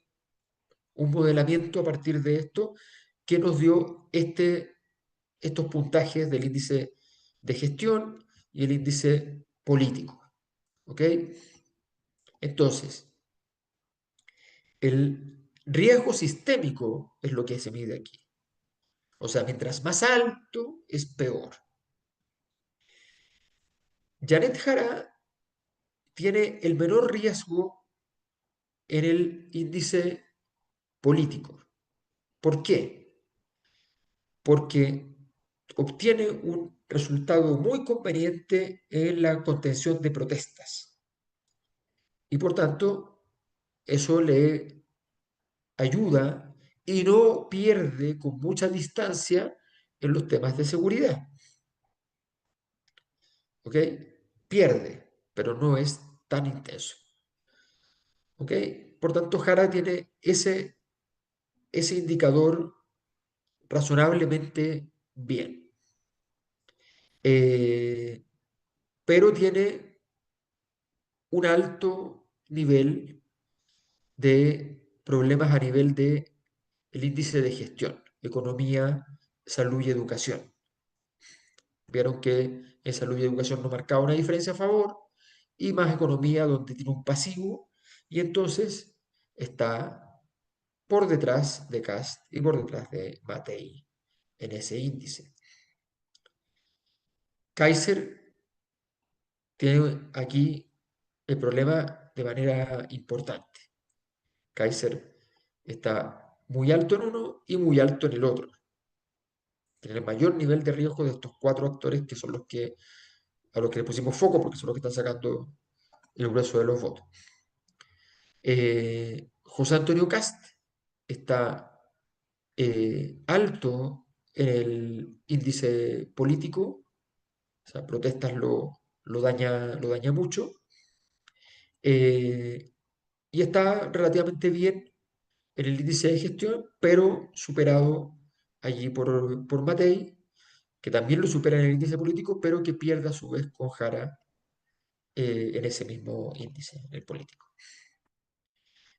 un modelamiento a partir de esto que nos dio estos puntajes del índice de gestión y el índice político. ¿Ok? Entonces, el riesgo sistémico es lo que se mide aquí. O sea, mientras más alto, es peor. Janet Jara tiene el menor riesgo en el índice político. ¿Por qué? Porque obtiene un resultado muy conveniente en la contención de protestas. Y por tanto, eso le ayuda y no pierde con mucha distancia en los temas de seguridad. ¿Ok? Pierde, pero no es tan intenso. ¿Ok? Por tanto, Jara tiene ese indicador razonablemente bien. Eh, pero tiene un alto nivel de problemas a nivel de el índice de gestión, economía, salud y educación. Vieron que en salud y educación no marcaba una diferencia a favor y más economía donde tiene un pasivo y entonces está por detrás de Cast y por detrás de Matei en ese índice. Kaiser tiene aquí el problema de manera importante. Kaiser está muy alto en uno y muy alto en el otro. Tiene el mayor nivel de riesgo de estos cuatro actores que son a los que le pusimos foco porque son los que están sacando el grueso de los votos. José Antonio Cast está alto en el índice político, o sea, protestas lo daña mucho, eh, y está relativamente bien en el índice de gestión, pero superado allí por Matei, que también lo supera en el índice político, pero que pierde a su vez con Jara en ese mismo índice, en el político.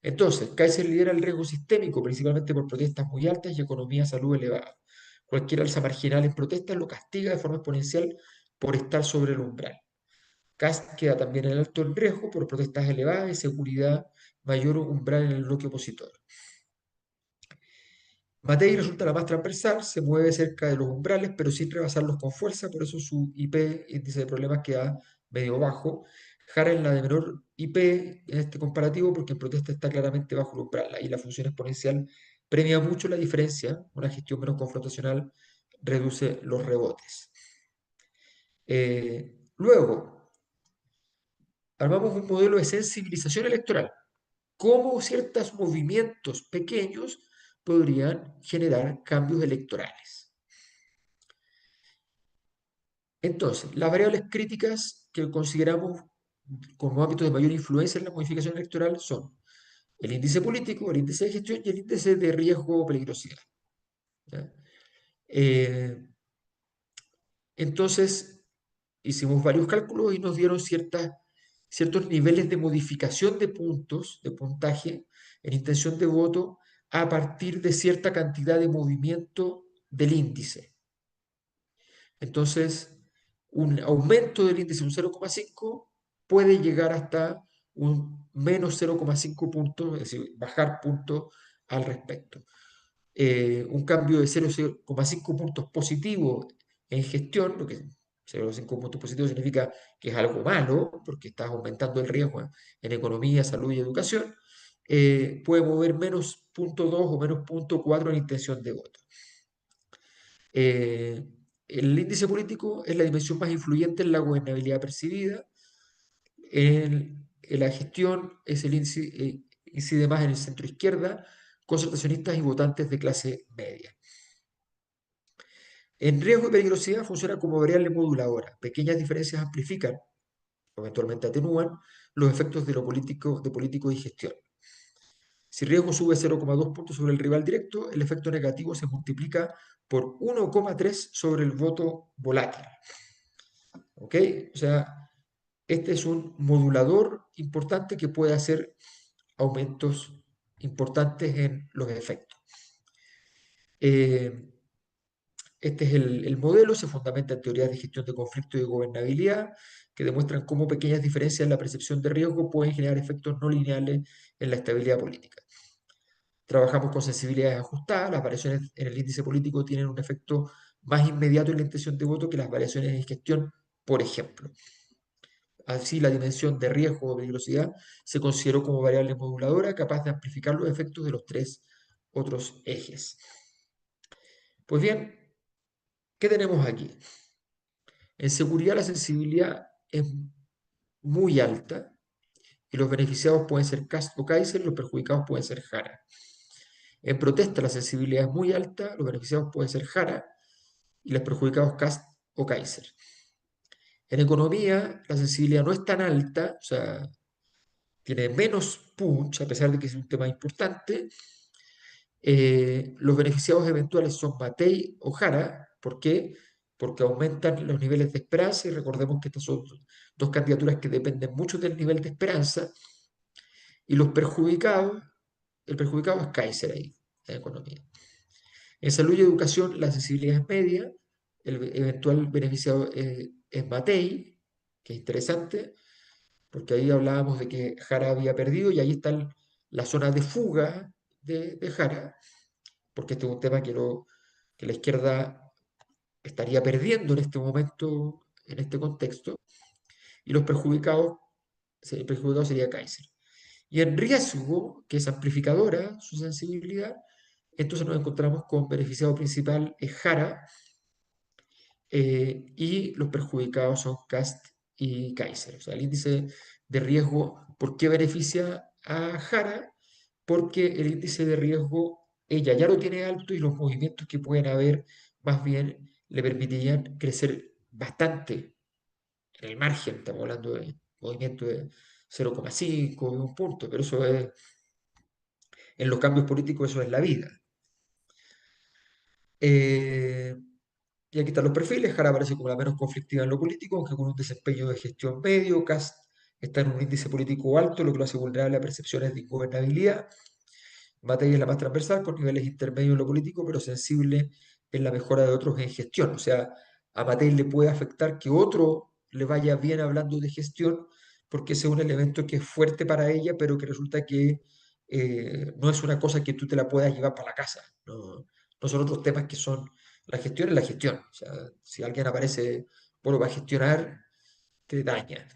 Entonces, Kaiser lidera el riesgo sistémico, principalmente por protestas muy altas y economía salud elevada. Cualquier alza marginal en protestas lo castiga de forma exponencial por estar sobre el umbral. Kast queda también en alto en riesgo por protestas elevadas y seguridad mayor umbral en el bloque opositor. Matei resulta la más transversal, se mueve cerca de los umbrales, pero sin rebasarlos con fuerza, por eso su IP, índice de problemas, queda medio bajo. Jara es la de menor IP en este comparativo porque en protesta está claramente bajo el umbral. Ahí la función exponencial premia mucho la diferencia, una gestión menos confrontacional reduce los rebotes. Luego, armamos un modelo de sensibilización electoral. Cómo ciertos movimientos pequeños podrían generar cambios electorales. Entonces, las variables críticas que consideramos como ámbitos de mayor influencia en la modificación electoral son el índice político, el índice de gestión y el índice de riesgo o peligrosidad. ¿Ya? Eh, entonces, hicimos varios cálculos y nos dieron ciertos niveles de modificación de puntos, de puntaje, en intención de voto a partir de cierta cantidad de movimiento del índice. Entonces, un aumento del índice de un 0,5 puede llegar hasta un menos 0,5 puntos, es decir, bajar puntos al respecto. Un cambio de 0,5 puntos positivo en gestión, lo que 0,5 puntos positivos significa que es algo malo, porque estás aumentando el riesgo en economía, salud y educación, puede mover menos 0,2 o menos 0,4 en intención de voto. Eh, el índice político es la dimensión más influyente en la gobernabilidad percibida. En la gestión es el índice, incide más en el centro izquierda, concertacionistas y votantes de clase media. En riesgo y peligrosidad funciona como variable moduladora. Pequeñas diferencias amplifican, o eventualmente atenúan, los efectos de político y gestión. Si riesgo sube 0,2 puntos sobre el rival directo, el efecto negativo se multiplica por 1,3 sobre el voto volátil. ¿Ok? O sea, este es un modulador importante que puede hacer aumentos importantes en los efectos. Eh, Este es el modelo, se fundamenta en teorías de gestión de conflicto y de gobernabilidad que demuestran cómo pequeñas diferencias en la percepción de riesgo pueden generar efectos no lineales en la estabilidad política. Trabajamos con sensibilidades ajustadas, las variaciones en el índice político tienen un efecto más inmediato en la intención de voto que las variaciones en gestión, por ejemplo. Así, la dimensión de riesgo o peligrosidad se consideró como variable moduladora capaz de amplificar los efectos de los tres otros ejes. Pues bien, ¿qué tenemos aquí? En seguridad la sensibilidad es muy alta y los beneficiados pueden ser Kast o Kaiser, los perjudicados pueden ser Jara. En protesta la sensibilidad es muy alta, los beneficiados pueden ser Jara y los perjudicados Kast o Kaiser. En economía la sensibilidad no es tan alta, o sea, tiene menos punch, a pesar de que es un tema importante. Los beneficiados eventuales son Matei o Jara. ¿Por qué? Porque aumentan los niveles de esperanza y recordemos que estas son dos candidaturas que dependen mucho del nivel de esperanza. Y los perjudicados, el perjudicado es Kaiser ahí, en economía. En salud y educación la sensibilidad es media, el eventual beneficiado es Matei, que es interesante, porque ahí hablábamos de que Jara había perdido y ahí está la zona de fuga de Jara, porque este es un tema que la izquierda estaría perdiendo en este momento, en este contexto, y los perjudicados, el perjudicado sería Kaiser. Y en riesgo, que es amplificadora su sensibilidad, entonces nos encontramos con beneficiado principal es Jara, y los perjudicados son Cast y Kaiser. O sea, el índice de riesgo, ¿por qué beneficia a Jara? Porque el índice de riesgo ella ya lo tiene alto y los movimientos que pueden haber más bien le permitirían crecer bastante en el margen. Estamos hablando de movimiento de 0,5, de un punto, pero eso es, en los cambios políticos eso es la vida. Eh, Y aquí están los perfiles. Jara aparece como la menos conflictiva en lo político, aunque con un desempeño de gestión medio. Kast está en un índice político alto, lo que lo hace vulnerable a percepciones de ingobernabilidad. Matei es la más transversal, con niveles intermedios en lo político, pero sensible en la mejora de otros en gestión. O sea, a Matei le puede afectar que otro le vaya bien hablando de gestión, porque ese es un elemento que es fuerte para ella, pero que resulta que no es una cosa que tú te la puedas llevar para la casa. No, no son otros temas que son la gestión es la gestión. O sea, si alguien aparece, bueno, va a gestionar, te daña.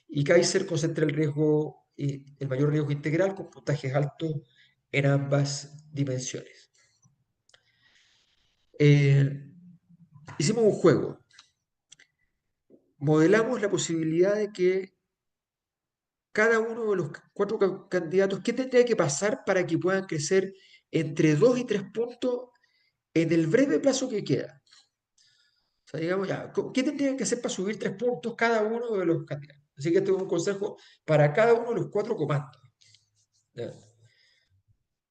Y Kaiser concentra el riesgo, el mayor riesgo integral con puntajes altos en ambas dimensiones. Eh, Hicimos un juego. Modelamos la posibilidad de que cada uno de los cuatro candidatos, ¿qué tendría que pasar para que puedan crecer entre 2 y 3 puntos en el breve plazo que queda? sea, digamos ya, ¿qué tendrían que hacer para subir 3 puntos cada uno de los candidatos? Así que este es un consejo para cada uno de los 4 comandos. ¿Ya?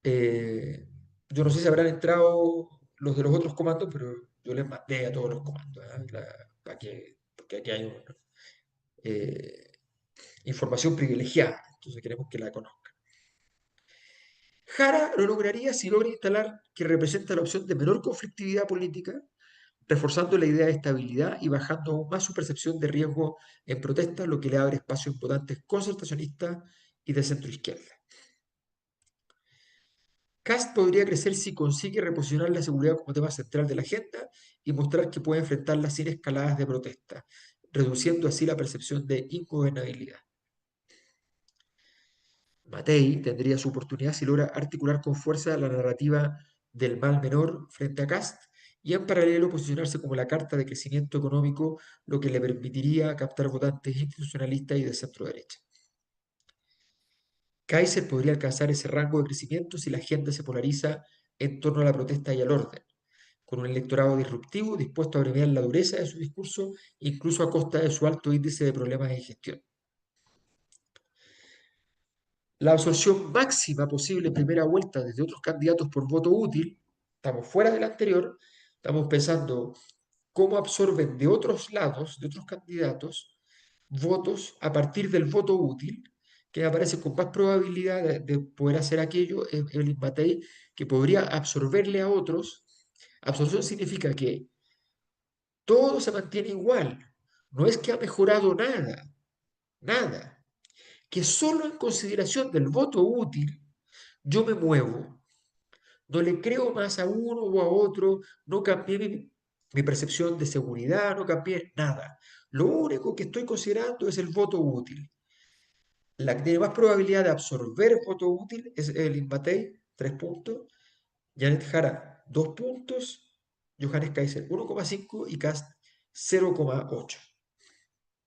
Eh, yo no sé si habrán entrado los de los otros comandos, pero yo les mandé a todos los comandos, ¿ah? Porque aquí hay eh, información privilegiada, entonces queremos que la conozcan. Jara lo lograría si logra instalar que representa la opción de menor conflictividad política, reforzando la idea de estabilidad y bajando aún más su percepción de riesgo en protesta, lo que le abre espacios en votantes concertacionistas y de centro izquierda. Kast podría crecer si consigue reposicionar la seguridad como tema central de la agenda y mostrar que puede enfrentarla sin escaladas de protesta, reduciendo así la percepción de ingobernabilidad. Matei tendría su oportunidad si logra articular con fuerza la narrativa del mal menor frente a Kast y en paralelo posicionarse como la carta de crecimiento económico, lo que le permitiría captar votantes institucionalistas y de centro derecha. Kaiser podría alcanzar ese rango de crecimiento si la agenda se polariza en torno a la protesta y al orden, con un electorado disruptivo dispuesto a premiar la dureza de su discurso, incluso a costa de su alto índice de problemas de gestión. La absorción máxima posible en primera vuelta desde otros candidatos por voto útil, estamos fuera del anterior, estamos pensando cómo absorben de otros lados, de otros candidatos, votos a partir del voto útil, que aparece con más probabilidad de poder hacer aquello, el Matei, que podría absorberle a otros. Absorción significa que todo se mantiene igual. No es que ha mejorado nada, nada. Que solo en consideración del voto útil yo me muevo. No le creo más a uno o a otro, no cambié mi percepción de seguridad, no cambié nada. Lo único que estoy considerando es el voto útil. La que tiene más probabilidad de absorber voto útil es el Inbatei, 3 puntos, Janet Jara, 2 puntos, Johannes Kaiser, 1,5 y Cast, 0,8.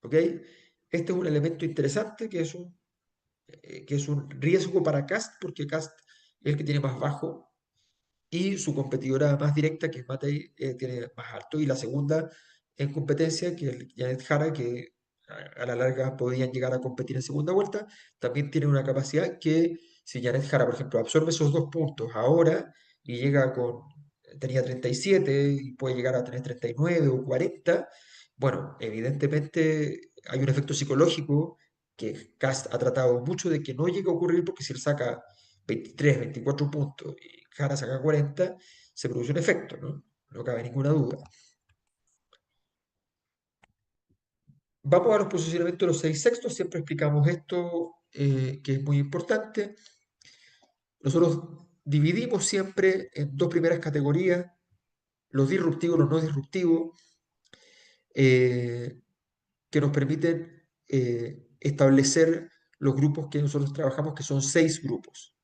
¿Ok? Este es un elemento interesante que es un riesgo para Cast, porque Cast es el que tiene más bajo y su competidora más directa, que es Matei, tiene más alto. Y la segunda en competencia, que es Janet Jara, que a la larga podían llegar a competir en segunda vuelta, también tiene una capacidad que si Janet Jara, por ejemplo, absorbe esos 2 puntos ahora y llega tenía 37 y puede llegar a tener 39 o 40, bueno, evidentemente hay un efecto psicológico que Cast ha tratado mucho de que no llegue a ocurrir porque si él saca 23, 24 puntos y Jara saca 40, se produce un efecto, ¿no? No cabe ninguna duda. Vamos a los posicionamientos de los 6 sextos, siempre explicamos esto que es muy importante. Nosotros dividimos siempre en 2 primeras categorías, los disruptivos y los no disruptivos, eh, que nos permiten establecer los grupos que nosotros trabajamos, que son 6 grupos.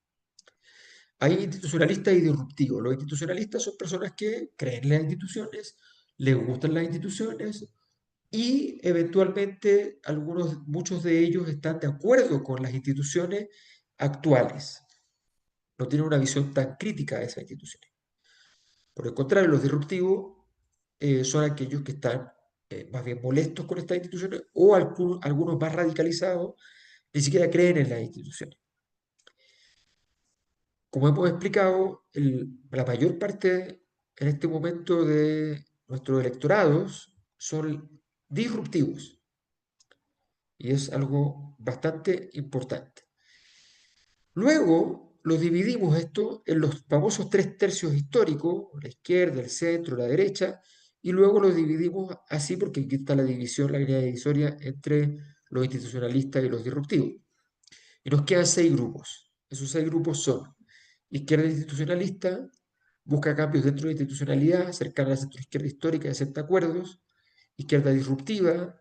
Hay institucionalistas y disruptivos. Los institucionalistas son personas que creen en las instituciones, les gustan las instituciones y eventualmente muchos de ellos están de acuerdo con las instituciones actuales. No tienen una visión tan crítica de esas instituciones. Por el contrario, los disruptivos son aquellos que están más bien molestos con estas instituciones o algunos más radicalizados ni siquiera creen en las instituciones. Como hemos explicado, la mayor parte en este momento de nuestros electorados son disruptivos y es algo bastante importante. Luego los dividimos esto en los famosos 3 tercios históricos, la izquierda, el centro, la derecha, y luego los dividimos así porque aquí está la división, la línea divisoria entre los institucionalistas y los disruptivos. Y nos quedan 6 grupos. Esos 6 grupos son izquierda institucionalista, busca cambios dentro de la institucionalidad, cercana a la centroizquierda histórica y acepta acuerdos. Izquierda disruptiva,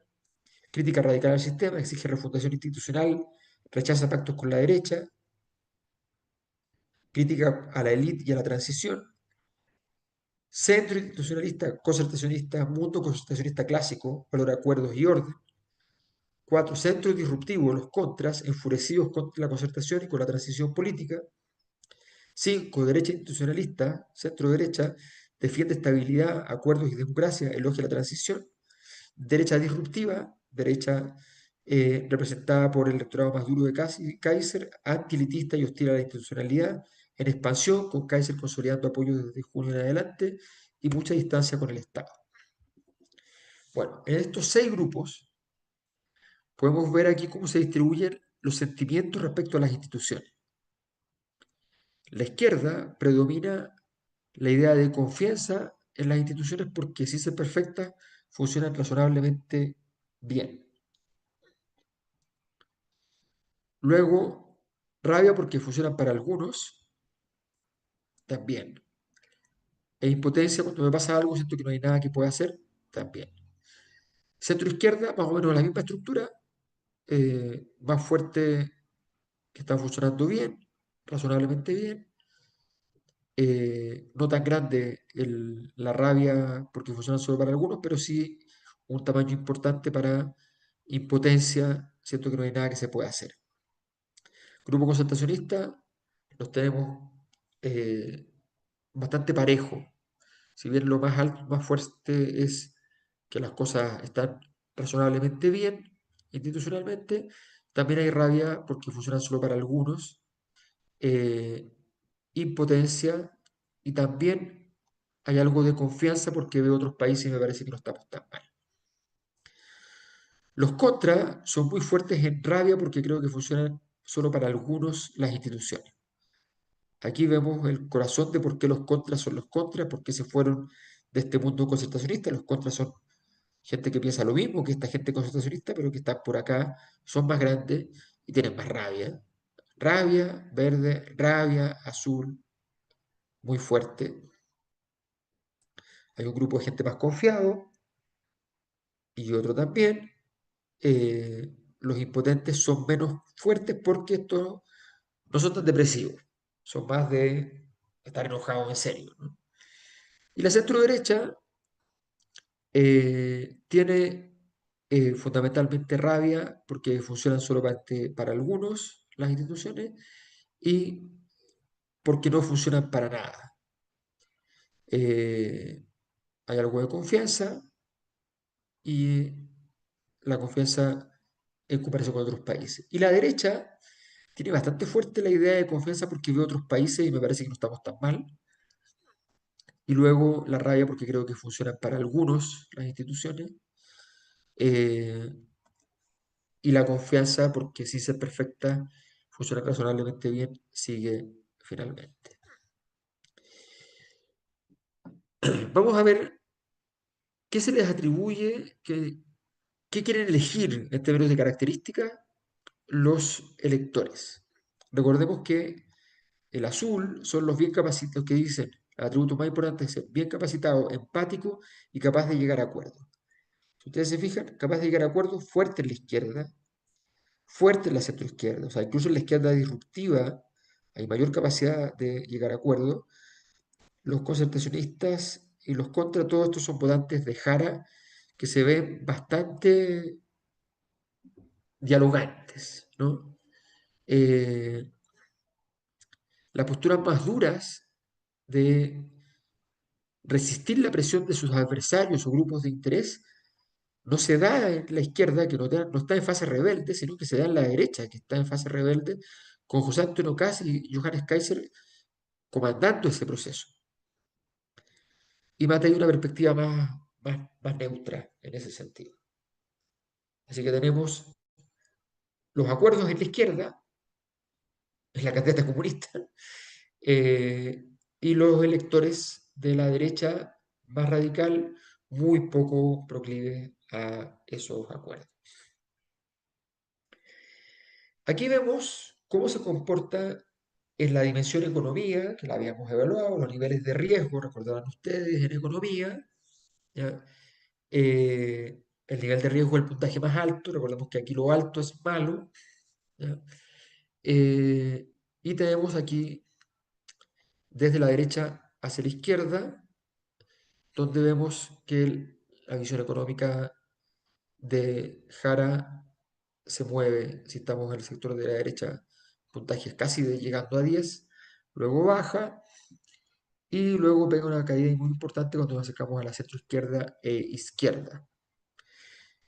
crítica radical al sistema, exige refundación institucional, rechaza pactos con la derecha, crítica a la élite y a la transición. Centro institucionalista, concertacionista, mundo concertacionista clásico, valora acuerdos y orden. 4. Centro disruptivo, los contras, enfurecidos contra la concertación y con la transición política. 5. Derecha institucionalista, centro derecha, defiende estabilidad, acuerdos y democracia, elogia la transición. Derecha disruptiva, derecha representada por el electorado más duro de Kaiser, antilitista y hostil a la institucionalidad, en expansión, con Kaiser consolidando apoyo desde junio en adelante y mucha distancia con el Estado. Bueno, en estos 6 grupos podemos ver aquí cómo se distribuyen los sentimientos respecto a las instituciones. La izquierda predomina la idea de confianza en las instituciones porque, si ser perfectas, funcionan razonablemente bien. Luego, rabia porque funcionan para algunos, también. E impotencia cuando me pasa algo, siento que no hay nada que pueda hacer, también. Centro izquierda, más o menos la misma estructura, más fuerte, que están funcionando bien, razonablemente bien. No tan grande la rabia porque funcionan solo para algunos, pero sí un tamaño importante para impotencia, siento que no hay nada que se pueda hacer. Grupo concentracionista, los tenemos eh, bastante parejo. Si bien lo más alto, más fuerte es que las cosas están razonablemente bien institucionalmente, también hay rabia porque funcionan solo para algunos, eh, impotencia y también hay algo de confianza porque veo otros países y me parece que no estamos tan mal. Los contras son muy fuertes en rabia porque creo que funcionan solo para algunos las instituciones. Aquí vemos el corazón de por qué los contras son los contras, por qué se fueron de este mundo concentracionista. Los contras son gente que piensa lo mismo que esta gente concentracionista, pero que están por acá, son más grandes y tienen más rabia. Rabia, verde, rabia, azul, muy fuerte. Hay un grupo de gente más confiado y otro también. Los impotentes son menos fuertes porque estos no son tan depresivos, son más de estar enojados en serio, ¿no? Y la centro derecha tiene fundamentalmente rabia porque funcionan solo para algunos las instituciones y porque no funcionan para nada. Eh, Hay algo de confianza y la confianza en comparación con otros países. Y la derecha tiene bastante fuerte la idea de confianza porque veo otros países y me parece que no estamos tan mal. Y luego la rabia porque creo que funcionan para algunos las instituciones. Eh, y la confianza porque, si ser perfecta, funciona razonablemente bien, sigue finalmente. Vamos a ver qué se les atribuye, qué quieren elegir en términos de características los electores. Recordemos que el azul son los bien capacitados, que dicen, el atributo más importante es ser bien capacitado, empático y capaz de llegar a acuerdos. Si ustedes se fijan, capaz de llegar a acuerdos, fuerte en la izquierda, fuerte en la centroizquierda, o sea, incluso en la izquierda disruptiva hay mayor capacidad de llegar a acuerdos. Los concertacionistas y los contra, todos estos son votantes de Jara que se ven bastante dialogantes, ¿no? Eh, las posturas más duras de resistir la presión de sus adversarios o grupos de interés no se da en la izquierda, que no está en fase rebelde, sino que se da en la derecha, que está en fase rebelde, con José Antonio Kast y Johannes Kaiser comandando ese proceso. Y Mata hay una perspectiva más neutra en ese sentido. Así que tenemos los acuerdos en la izquierda, en la candidata comunista, eh, y los electores de la derecha más radical, muy poco proclives a esos acuerdos. Aquí vemos cómo se comporta en la dimensión economía, que la habíamos evaluado, los niveles de riesgo, recordarán ustedes, en economía, ¿ya? El nivel de riesgo es el puntaje más alto, recordemos que aquí lo alto es malo, ¿ya? Y tenemos aquí, desde la derecha hacia la izquierda, donde vemos que la visión económica de Jara se mueve, si estamos en el sector de la derecha, puntajes casi llegando a 10, luego baja, y luego pega una caída muy importante cuando nos acercamos a la centro izquierda e izquierda.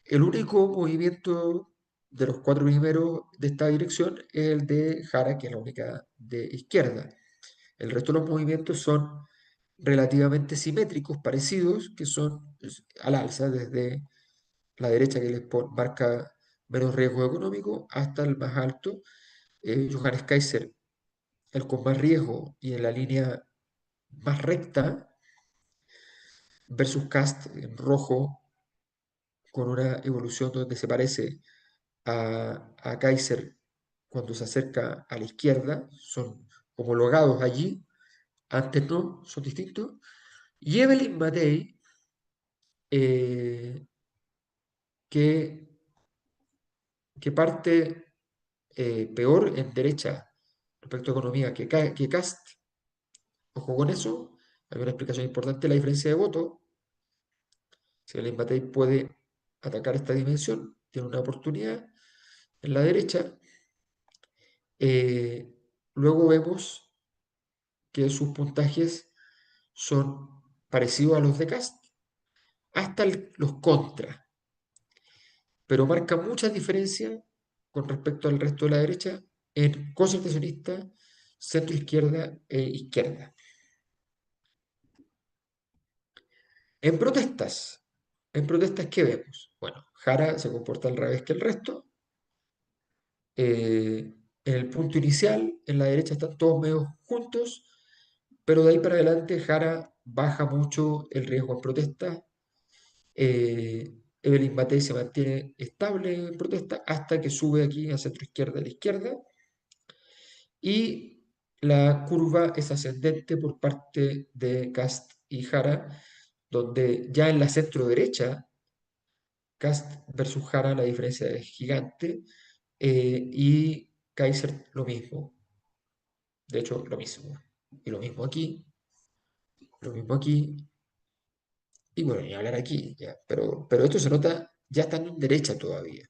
El único movimiento de los cuatro primeros de esta dirección es el de Jara, que es la única de izquierda. El resto de los movimientos son relativamente simétricos, parecidos, que son al alza, desde la derecha que les marca menos riesgo económico hasta el más alto. Johannes Kaiser, el con más riesgo y en la línea más recta, versus Cast en rojo, con una evolución donde se parece a Kaiser cuando se acerca a la izquierda, son homologados allí, antes no, son distintos. Y Evelyn Matei, eh, que, que parte peor en derecha respecto a economía que Cast. Ojo con eso, hay una explicación importante, la diferencia de voto. Si Evelyn Matei puede atacar esta dimensión, tiene una oportunidad en la derecha. Eh, Luego vemos que sus puntajes son parecidos a los de Cast, hasta los contras, pero marca muchas diferencias con respecto al resto de la derecha en concertacionista, centro izquierda e izquierda. En protestas, ¿qué vemos? Bueno, Jara se comporta al revés que el resto. En el punto inicial, en la derecha están todos medio juntos, pero de ahí para adelante Jara baja mucho el riesgo en protestas. Evelyn Matei se mantiene estable en protesta hasta que sube aquí a centro izquierda a la izquierda y la curva es ascendente por parte de Cast y Jara, donde ya en la centro derecha, Cast versus Jara, la diferencia es gigante y Kaiser lo mismo, de hecho lo mismo, y lo mismo aquí, lo mismo aquí, y bueno, ni hablar aquí, ya, pero esto se nota ya estando en derecha todavía.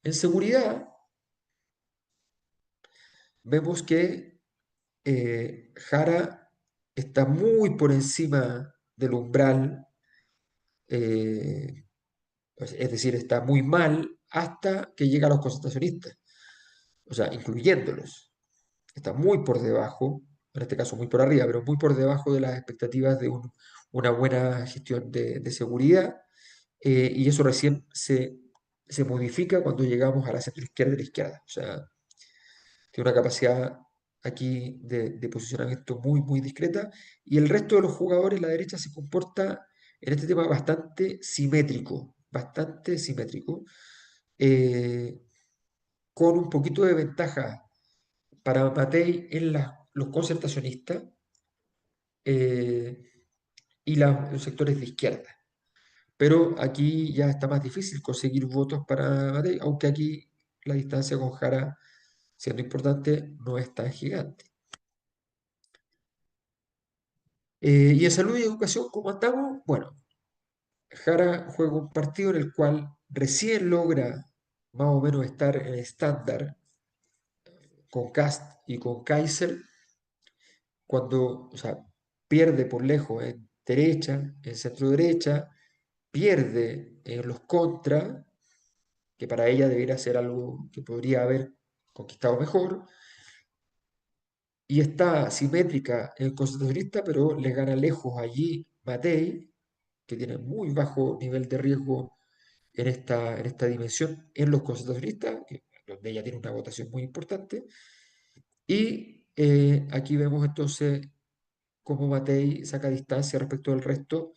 En seguridad, vemos que Jara está muy por encima del umbral, eh, es decir, está muy mal hasta que llega a los concentracionistas, o sea, incluyéndolos. Está muy por debajo, en este caso muy por arriba, pero muy por debajo de las expectativas de una buena gestión de seguridad, y eso recién se modifica cuando llegamos a la centro izquierda y la izquierda. O sea, tiene una capacidad aquí de posicionamiento muy, muy discreta. Y el resto de los jugadores, la derecha, se comporta en este tema bastante simétrico, eh, con un poquito de ventaja para Matei en los concertacionistas eh, y los sectores de izquierda. Pero aquí ya está más difícil conseguir votos para Matei, aunque aquí la distancia con Jara, siendo importante, no es tan gigante. Y en salud y educación, ¿cómo andamos? Bueno, Jara juega un partido en el cual recién logra más o menos estar en estándar con Cast y con Kaiser, cuando, o sea, pierde por lejos en derecha, en centro derecha, pierde en los contras, que para ella debería ser algo que podría haber conquistado mejor, y está simétrica en el concentracionista, pero le gana lejos allí Matei, que tiene muy bajo nivel de riesgo en esta dimensión en los concentracionistas, donde ella tiene una votación muy importante. Y aquí vemos entonces cómo Matei saca distancia respecto al resto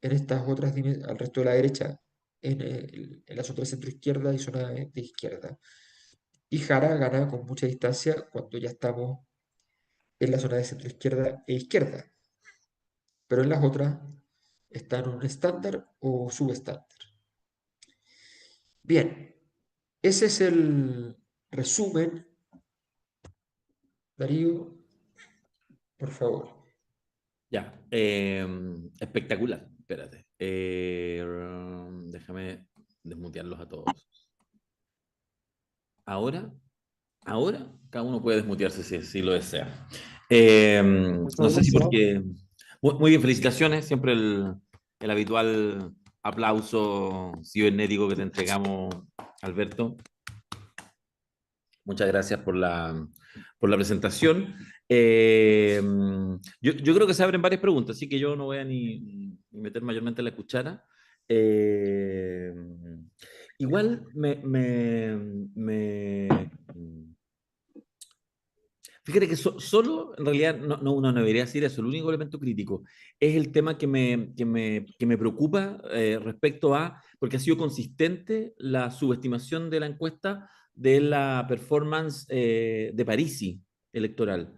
en estas otras al resto de la derecha, en las otras centro-izquierda y zona de izquierda. Y Jara gana con mucha distancia cuando ya estamos en la zona de centro-izquierda e izquierda, pero en las otras están en un estándar o subestándar. Bien, ese es el resumen. Darío, por favor. Ya, espectacular. Espérate. Déjame desmutearlos a todos. Ahora, ahora, cada uno puede desmutearse si lo desea. Muchas No sé si gracias. porque... Muy bien, felicitaciones. Siempre el habitual aplauso cibernético que te entregamos, Alberto. Muchas gracias por la presentación. Yo creo que se abren varias preguntas, así que yo no voy a ni meter mayormente la cuchara. Eh, igual fíjate que solo, en realidad, uno no debería decir eso. El único elemento crítico es el tema que me preocupa respecto a, porque ha sido consistente la subestimación de la encuesta de la performance de Parisi electoral,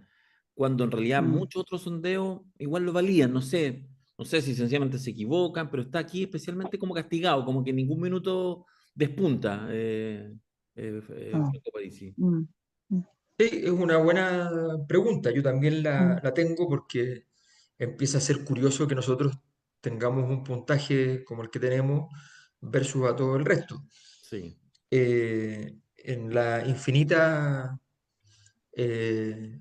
cuando en realidad Mm, muchos otros sondeos igual lo valían. No sé si sencillamente se equivocan, pero está aquí especialmente como castigado, como que en ningún minuto despunta ah, Franco Parisi. mm, mm, Sí, es una buena pregunta. Yo también mm, la tengo porque empieza a ser curioso que nosotros tengamos un puntaje como el que tenemos versus a todo el resto. Sí, En la infinita eh,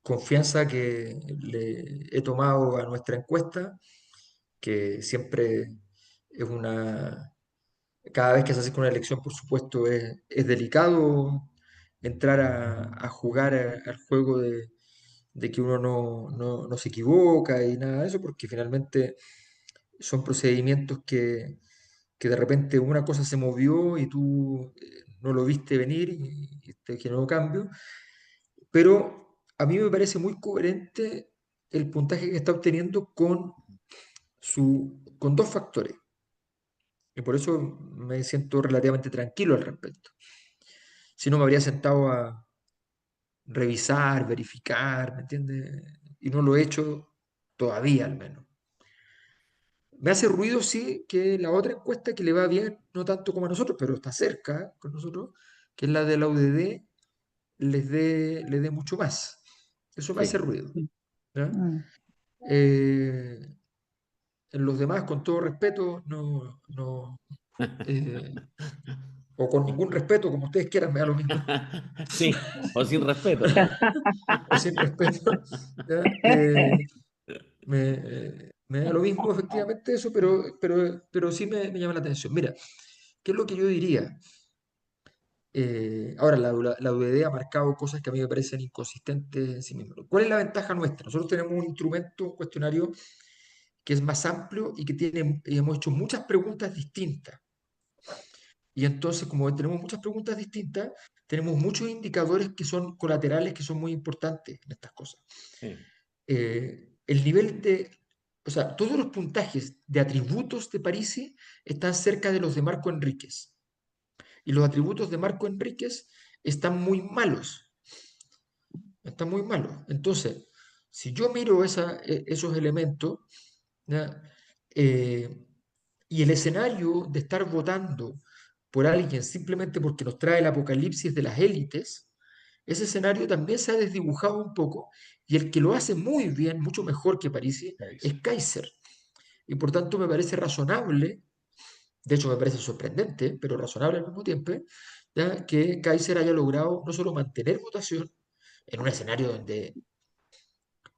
confianza que le he tomado a nuestra encuesta, que siempre es una... Cada vez que se hace una elección, por supuesto, es delicado entrar a jugar al juego de que uno no se equivoca y nada de eso, porque finalmente son procedimientos que de repente una cosa se movió y tú no lo viste venir y te generó cambio. Pero a mí me parece muy coherente el puntaje que está obteniendo con dos factores. Y por eso me siento relativamente tranquilo al respecto. Si no, me habría sentado a revisar, verificar, ¿me entiendes? Y no lo he hecho todavía, al menos. Me hace ruido, sí, que la otra encuesta que le va bien, no tanto como a nosotros, pero está cerca con nosotros, que es la de la UDD, le dé mucho más. Eso me hace sí. ruido. sí, ¿Ya? mm. Eh, en los demás, con todo respeto, eh, o con ningún respeto, como ustedes quieran, me da lo mismo, Sí, o sin respeto. o sin respeto, ¿ya? Me da lo mismo efectivamente eso, pero sí me llama la atención. Mira, ¿qué es lo que yo diría? Ahora, la UDD ha marcado cosas que a mí me parecen inconsistentes en sí mismo. ¿Cuál es la ventaja nuestra? Nosotros tenemos un instrumento, un cuestionario que es más amplio y que tiene, y hemos hecho muchas preguntas distintas. Y entonces, como tenemos muchas preguntas distintas, tenemos muchos indicadores que son colaterales, que son muy importantes en estas cosas. Sí, El nivel de, o sea, todos los puntajes de atributos de Parisi están cerca de los de Marco Enríquez. Y los atributos de Marco Enríquez están muy malos. Están muy malos. Entonces, si yo miro esos elementos, ¿ya? Eh, y el escenario de estar votando por alguien simplemente porque nos trae el apocalipsis de las élites, ese escenario también se ha desdibujado un poco y el que lo hace muy bien, mucho mejor que Parisi, es Kaiser. Kaiser. Y por tanto me parece razonable, de hecho me parece sorprendente, pero razonable al mismo tiempo, ¿ya? Que Kaiser haya logrado no solo mantener votación en un escenario donde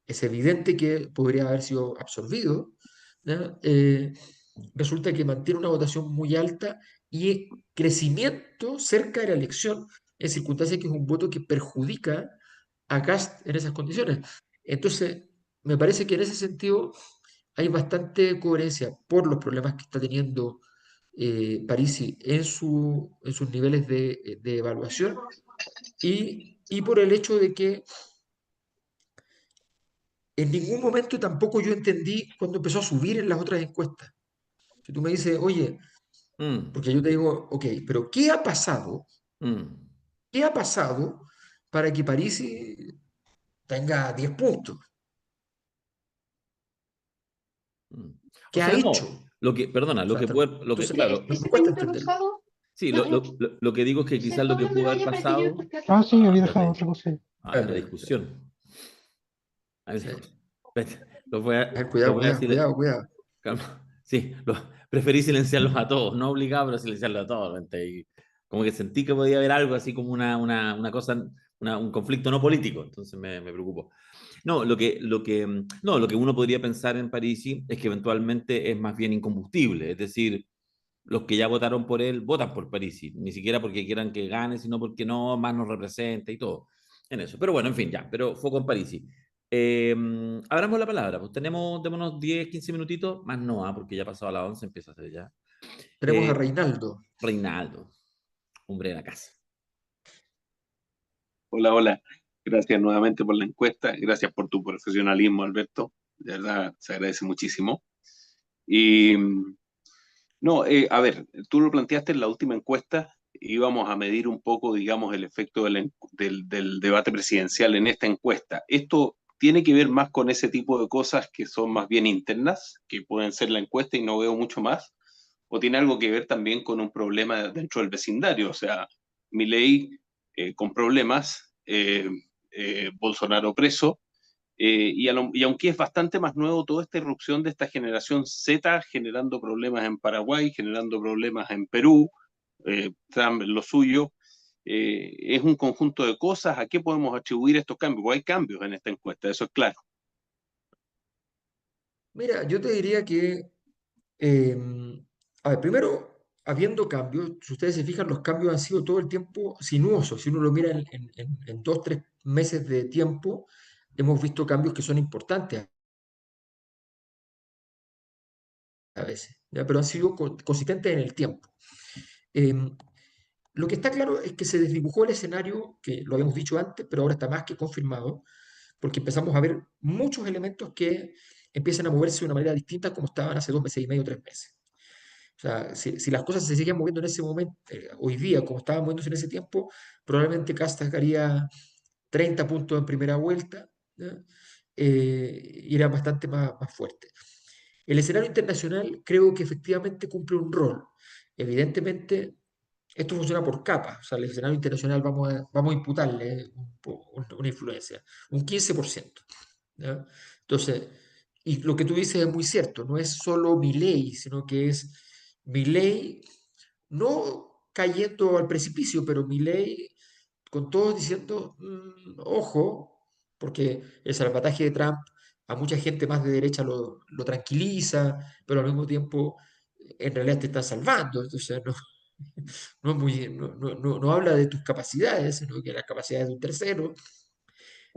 es evidente que podría haber sido absorbido, ¿ya? Resulta que mantiene una votación muy alta y crecimiento cerca de la elección, en circunstancias que es un voto que perjudica a Kast en esas condiciones. Entonces, me parece que en ese sentido hay bastante coherencia por los problemas que está teniendo Parisi en sus niveles de evaluación y por el hecho de que en ningún momento tampoco yo entendí cuando empezó a subir en las otras encuestas. Si tú me dices, oye, Mm, porque yo te digo, ok, pero ¿qué ha pasado? mm, ¿Qué ha pasado para que París tenga 10 puntos? mm. O ¿Qué ha sea, hecho? no, perdona, O sea, entonces, claro, me cuesta entenderlo. sí, lo que digo es que quizás lo que pudo haber pasado, Ah, sí, había dejado espérate, otra cosa ahí. la Espérate, espérate. discusión. Hay Sí. discusión. Espérate, los voy A ver, a, los cuidado, voy a cuidado, decir, cuidado, cuidado. calma. Sí, preferí silenciarlos a todos, no obligado, pero silenciarlos a todos. Y como que sentí que podía haber algo así como una cosa un conflicto no político, entonces me preocupo. No, no, lo que uno podría pensar en Parisi es que eventualmente es más bien incombustible, es decir, los que ya votaron por él votan por Parisi, ni siquiera porque quieran que gane, sino porque no, más nos representa y todo en eso. Pero bueno, en fin, ya, pero foco en Parisi. Abramos la palabra, pues démonos 10, 15 minutitos, más no, porque ya pasado a las 11 empieza a ser ya. Tenemos a Reinaldo. Reinaldo, hombre de la casa. Hola, hola. Gracias nuevamente por la encuesta. Gracias por tu profesionalismo, Alberto. De verdad, se agradece muchísimo. Y no, a ver, tú lo planteaste en la última encuesta. Íbamos a medir un poco, digamos, el efecto del debate presidencial en esta encuesta. ¿Esto tiene que ver más con ese tipo de cosas que son más bien internas, que pueden ser la encuesta y no veo mucho más? ¿O tiene algo que ver también con un problema dentro del vecindario? O sea, Milei con problemas, Bolsonaro preso, y aunque es bastante más nuevo toda esta irrupción de esta generación Z, generando problemas en Paraguay, generando problemas en Perú, Trump lo suyo, es un conjunto de cosas. ¿A qué podemos atribuir estos cambios? Porque hay cambios en esta encuesta, eso es claro. Mira, yo te diría que, a ver, primero, habiendo cambios, si ustedes se fijan, los cambios han sido todo el tiempo sinuosos. Si uno lo mira en 2, 3 meses de tiempo, hemos visto cambios que son importantes a veces, ¿ya? Pero han sido consistentes en el tiempo. Em, lo que está claro es que se desdibujó el escenario, que lo habíamos dicho antes, pero ahora está más que confirmado, porque empezamos a ver muchos elementos que empiezan a moverse de una manera distinta como estaban hace 2 meses y medio, 3 meses. O sea, si las cosas se siguen moviendo en ese momento, hoy día, como estaban moviéndose en ese tiempo, probablemente Kast sacaría 30 puntos en primera vuelta, ¿ya? Y era bastante más fuerte. El escenario internacional creo que efectivamente cumple un rol. Evidentemente, esto funciona por capas. O sea, el escenario internacional vamos a imputarle una influencia, un 15%. ¿Ya? Entonces, y lo que tú dices es muy cierto, no es solo mi ley, sino que es mi ley, no cayendo al precipicio, pero mi ley con todos diciendo, ojo, porque el salvataje de Trump a mucha gente más de derecha lo tranquiliza, pero al mismo tiempo en realidad te está salvando, entonces no, no habla de tus capacidades, sino que las capacidades de un tercero.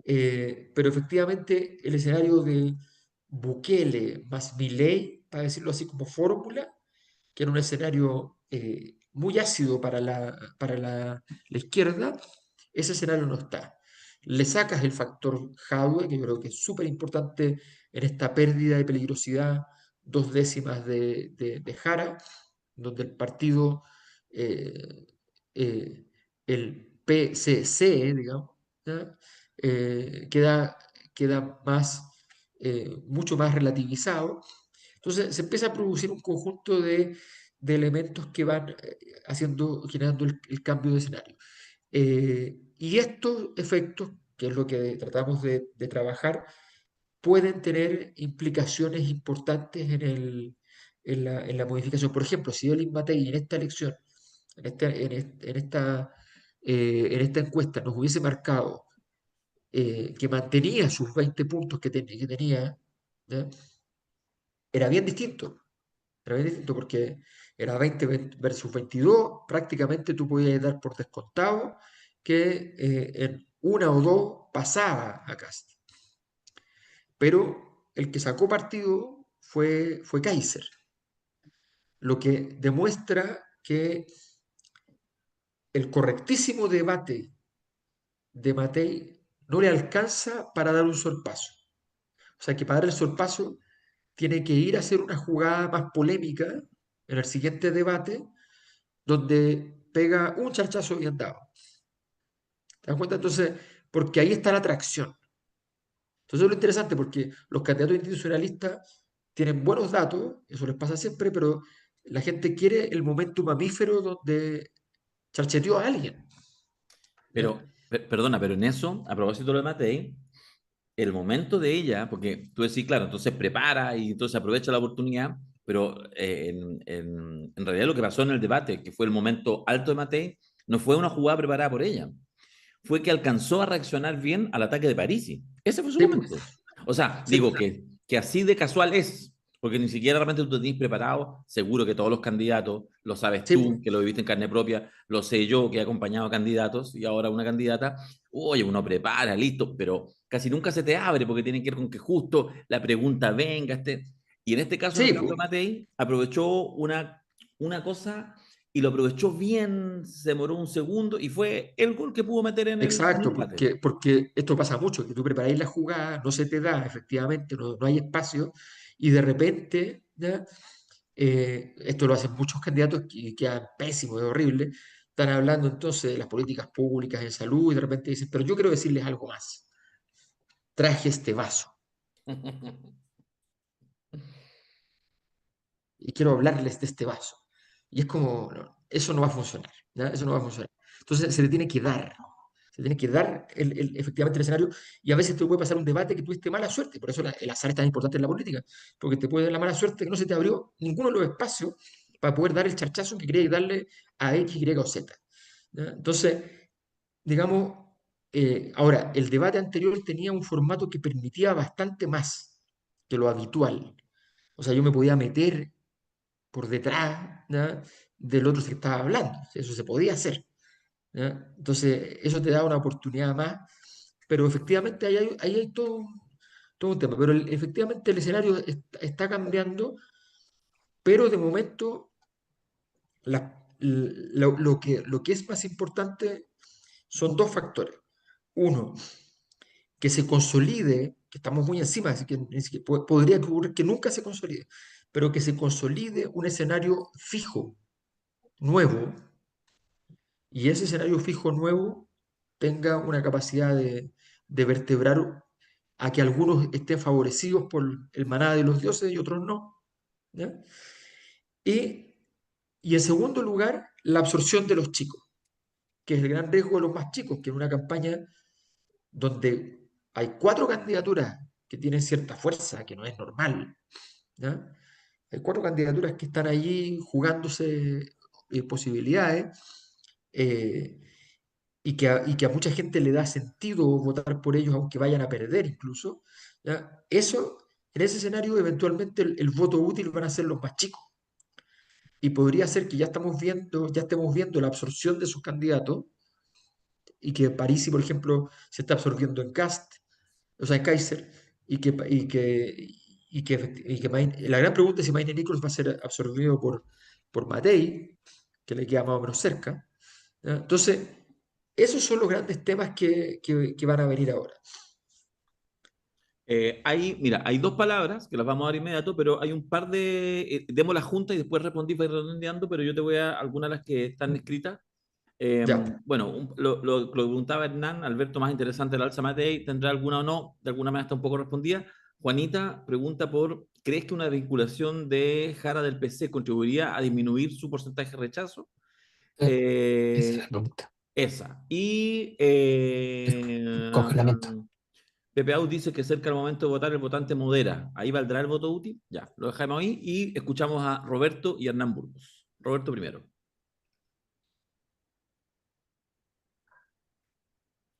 Pero efectivamente el escenario de Bukele más Milei, para decirlo así como fórmula, que era un escenario muy ácido para la izquierda, ese escenario no está. Le sacas el factor Jadwe, que yo creo que es súper importante en esta pérdida de peligrosidad, 2 décimas de Jara, donde el partido, eh, eh, el PCC, digamos, ¿ya? Queda mucho más relativizado. Entonces se empieza a producir un conjunto de elementos que van generando el cambio de escenario. Y estos efectos, que es lo que tratamos de trabajar, pueden tener implicaciones importantes en la modificación. Por ejemplo, si Olin Matei en esta elección, en esta encuesta, nos hubiese marcado que mantenía sus 20 puntos que tenía, ¿ya? Era bien distinto. Era bien distinto porque era 20 versus 22, prácticamente tú podías dar por descontado que en una o dos pasaba a Cast. Pero el que sacó partido fue Kaiser, lo que demuestra que el correctísimo debate de Matei no le alcanza para dar un sorpaso. O sea que para dar el sorpaso tiene que ir a hacer una jugada más polémica en el siguiente debate, donde pega un charchazo bien dado. ¿Te das cuenta? Entonces, porque ahí está la atracción. Entonces es lo interesante, porque los candidatos institucionalistas tienen buenos datos, eso les pasa siempre, pero la gente quiere el momento mamífero donde charcheteó a alguien. ¿Ya? Pero, perdona, pero en eso, a propósito de lo de Matei, el momento de ella, porque tú decís, claro, entonces prepara y entonces aprovecha la oportunidad, pero en realidad lo que pasó en el debate, que fue el momento alto de Matei, no fue una jugada preparada por ella. fue que alcanzó a reaccionar bien al ataque de Parisi. Ese fue su Sí, momento. O sea, sí, digo que así de casual es, porque ni siquiera realmente tú te tienes preparado. Seguro que todos los candidatos, lo sabes sí, tú, que lo viviste en carne propia, lo sé yo, que he acompañado a candidatos y ahora una candidata. Oye, uno prepara, listo, pero casi nunca se te abre porque tiene que ver con que justo la pregunta venga. Y en este caso, en el sí, caso de Matei, aprovechó una cosa y lo aprovechó bien, se demoró un segundo y fue el gol que pudo meter en el exacto, empate. porque esto pasa mucho, que tú preparáis la jugada, no se te da, efectivamente, no hay espacio, y de repente, ¿ya? Esto lo hacen muchos candidatos y quedan pésimos, es horrible. Están hablando entonces de las políticas públicas en salud y de repente dicen, pero yo quiero decirles algo más. Traje este vaso y quiero hablarles de este vaso. Y es como, no, eso no va a funcionar, ¿ya? Eso no va a funcionar. Entonces se tiene que dar efectivamente el escenario y a veces te puede pasar un debate que tuviste mala suerte, por eso el azar es tan importante en la política, porque te puede dar la mala suerte que no se te abrió ninguno de los espacios para poder dar el charchazo que querías darle a X, Y o Z. ¿Ya? Entonces, digamos, ahora, el debate anterior tenía un formato que permitía bastante más que lo habitual. O sea, yo me podía meter por detrás, ¿ya? Del otro que estaba hablando. Eso se podía hacer. ¿Ya? Entonces, eso te da una oportunidad más, pero efectivamente ahí hay todo un tema. Pero efectivamente el escenario está cambiando, pero de momento lo que es más importante son dos factores. Uno, que se consolide, que estamos muy encima, así que podría ocurrir que nunca se consolide, pero que se consolide un escenario fijo, nuevo, y ese escenario fijo nuevo tenga una capacidad de vertebrar a que algunos estén favorecidos por el maná de los dioses y otros no. ¿Ya? Y, y en segundo lugar, la absorción de los chicos, que es el gran riesgo de los más chicos, que en una campaña donde hay cuatro candidaturas que tienen cierta fuerza, que no es normal, ¿ya? Hay cuatro candidaturas que están allí jugándose posibilidades. eh, y que a mucha gente le da sentido votar por ellos, aunque vayan a perder incluso, ¿ya? Eso, en ese escenario, eventualmente el voto útil van a ser los más chicos. Y podría ser que ya estemos viendo la absorción de sus candidatos y que Parisi, por ejemplo, se está absorbiendo en Cast, o sea, en Kaiser, la gran pregunta es si Maine Nichols va a ser absorbido por Matei, que le queda más o menos cerca. ¿Ya? Entonces, esos son los grandes temas que van a venir ahora. Mira, hay dos palabras que las vamos a dar inmediato, pero hay un par de. Demos la junta y después respondí para ir redondeando, pero yo te voy a algunas de las que están escritas. Ya. Bueno, lo preguntaba Hernán, Alberto, más interesante el Alza Matei, ¿tendrá alguna o no? De alguna manera está un poco respondida. Juanita pregunta ¿crees que una vinculación de Jara del PC contribuiría a disminuir su porcentaje de rechazo? Esa es Eh, la pregunta. esa. Y Congelamiento. Pepe Au dice que cerca del momento de votar el votante modera. ¿Ahí valdrá el voto útil? Ya, lo dejamos ahí y escuchamos a Roberto y Hernán Burgos. Roberto primero.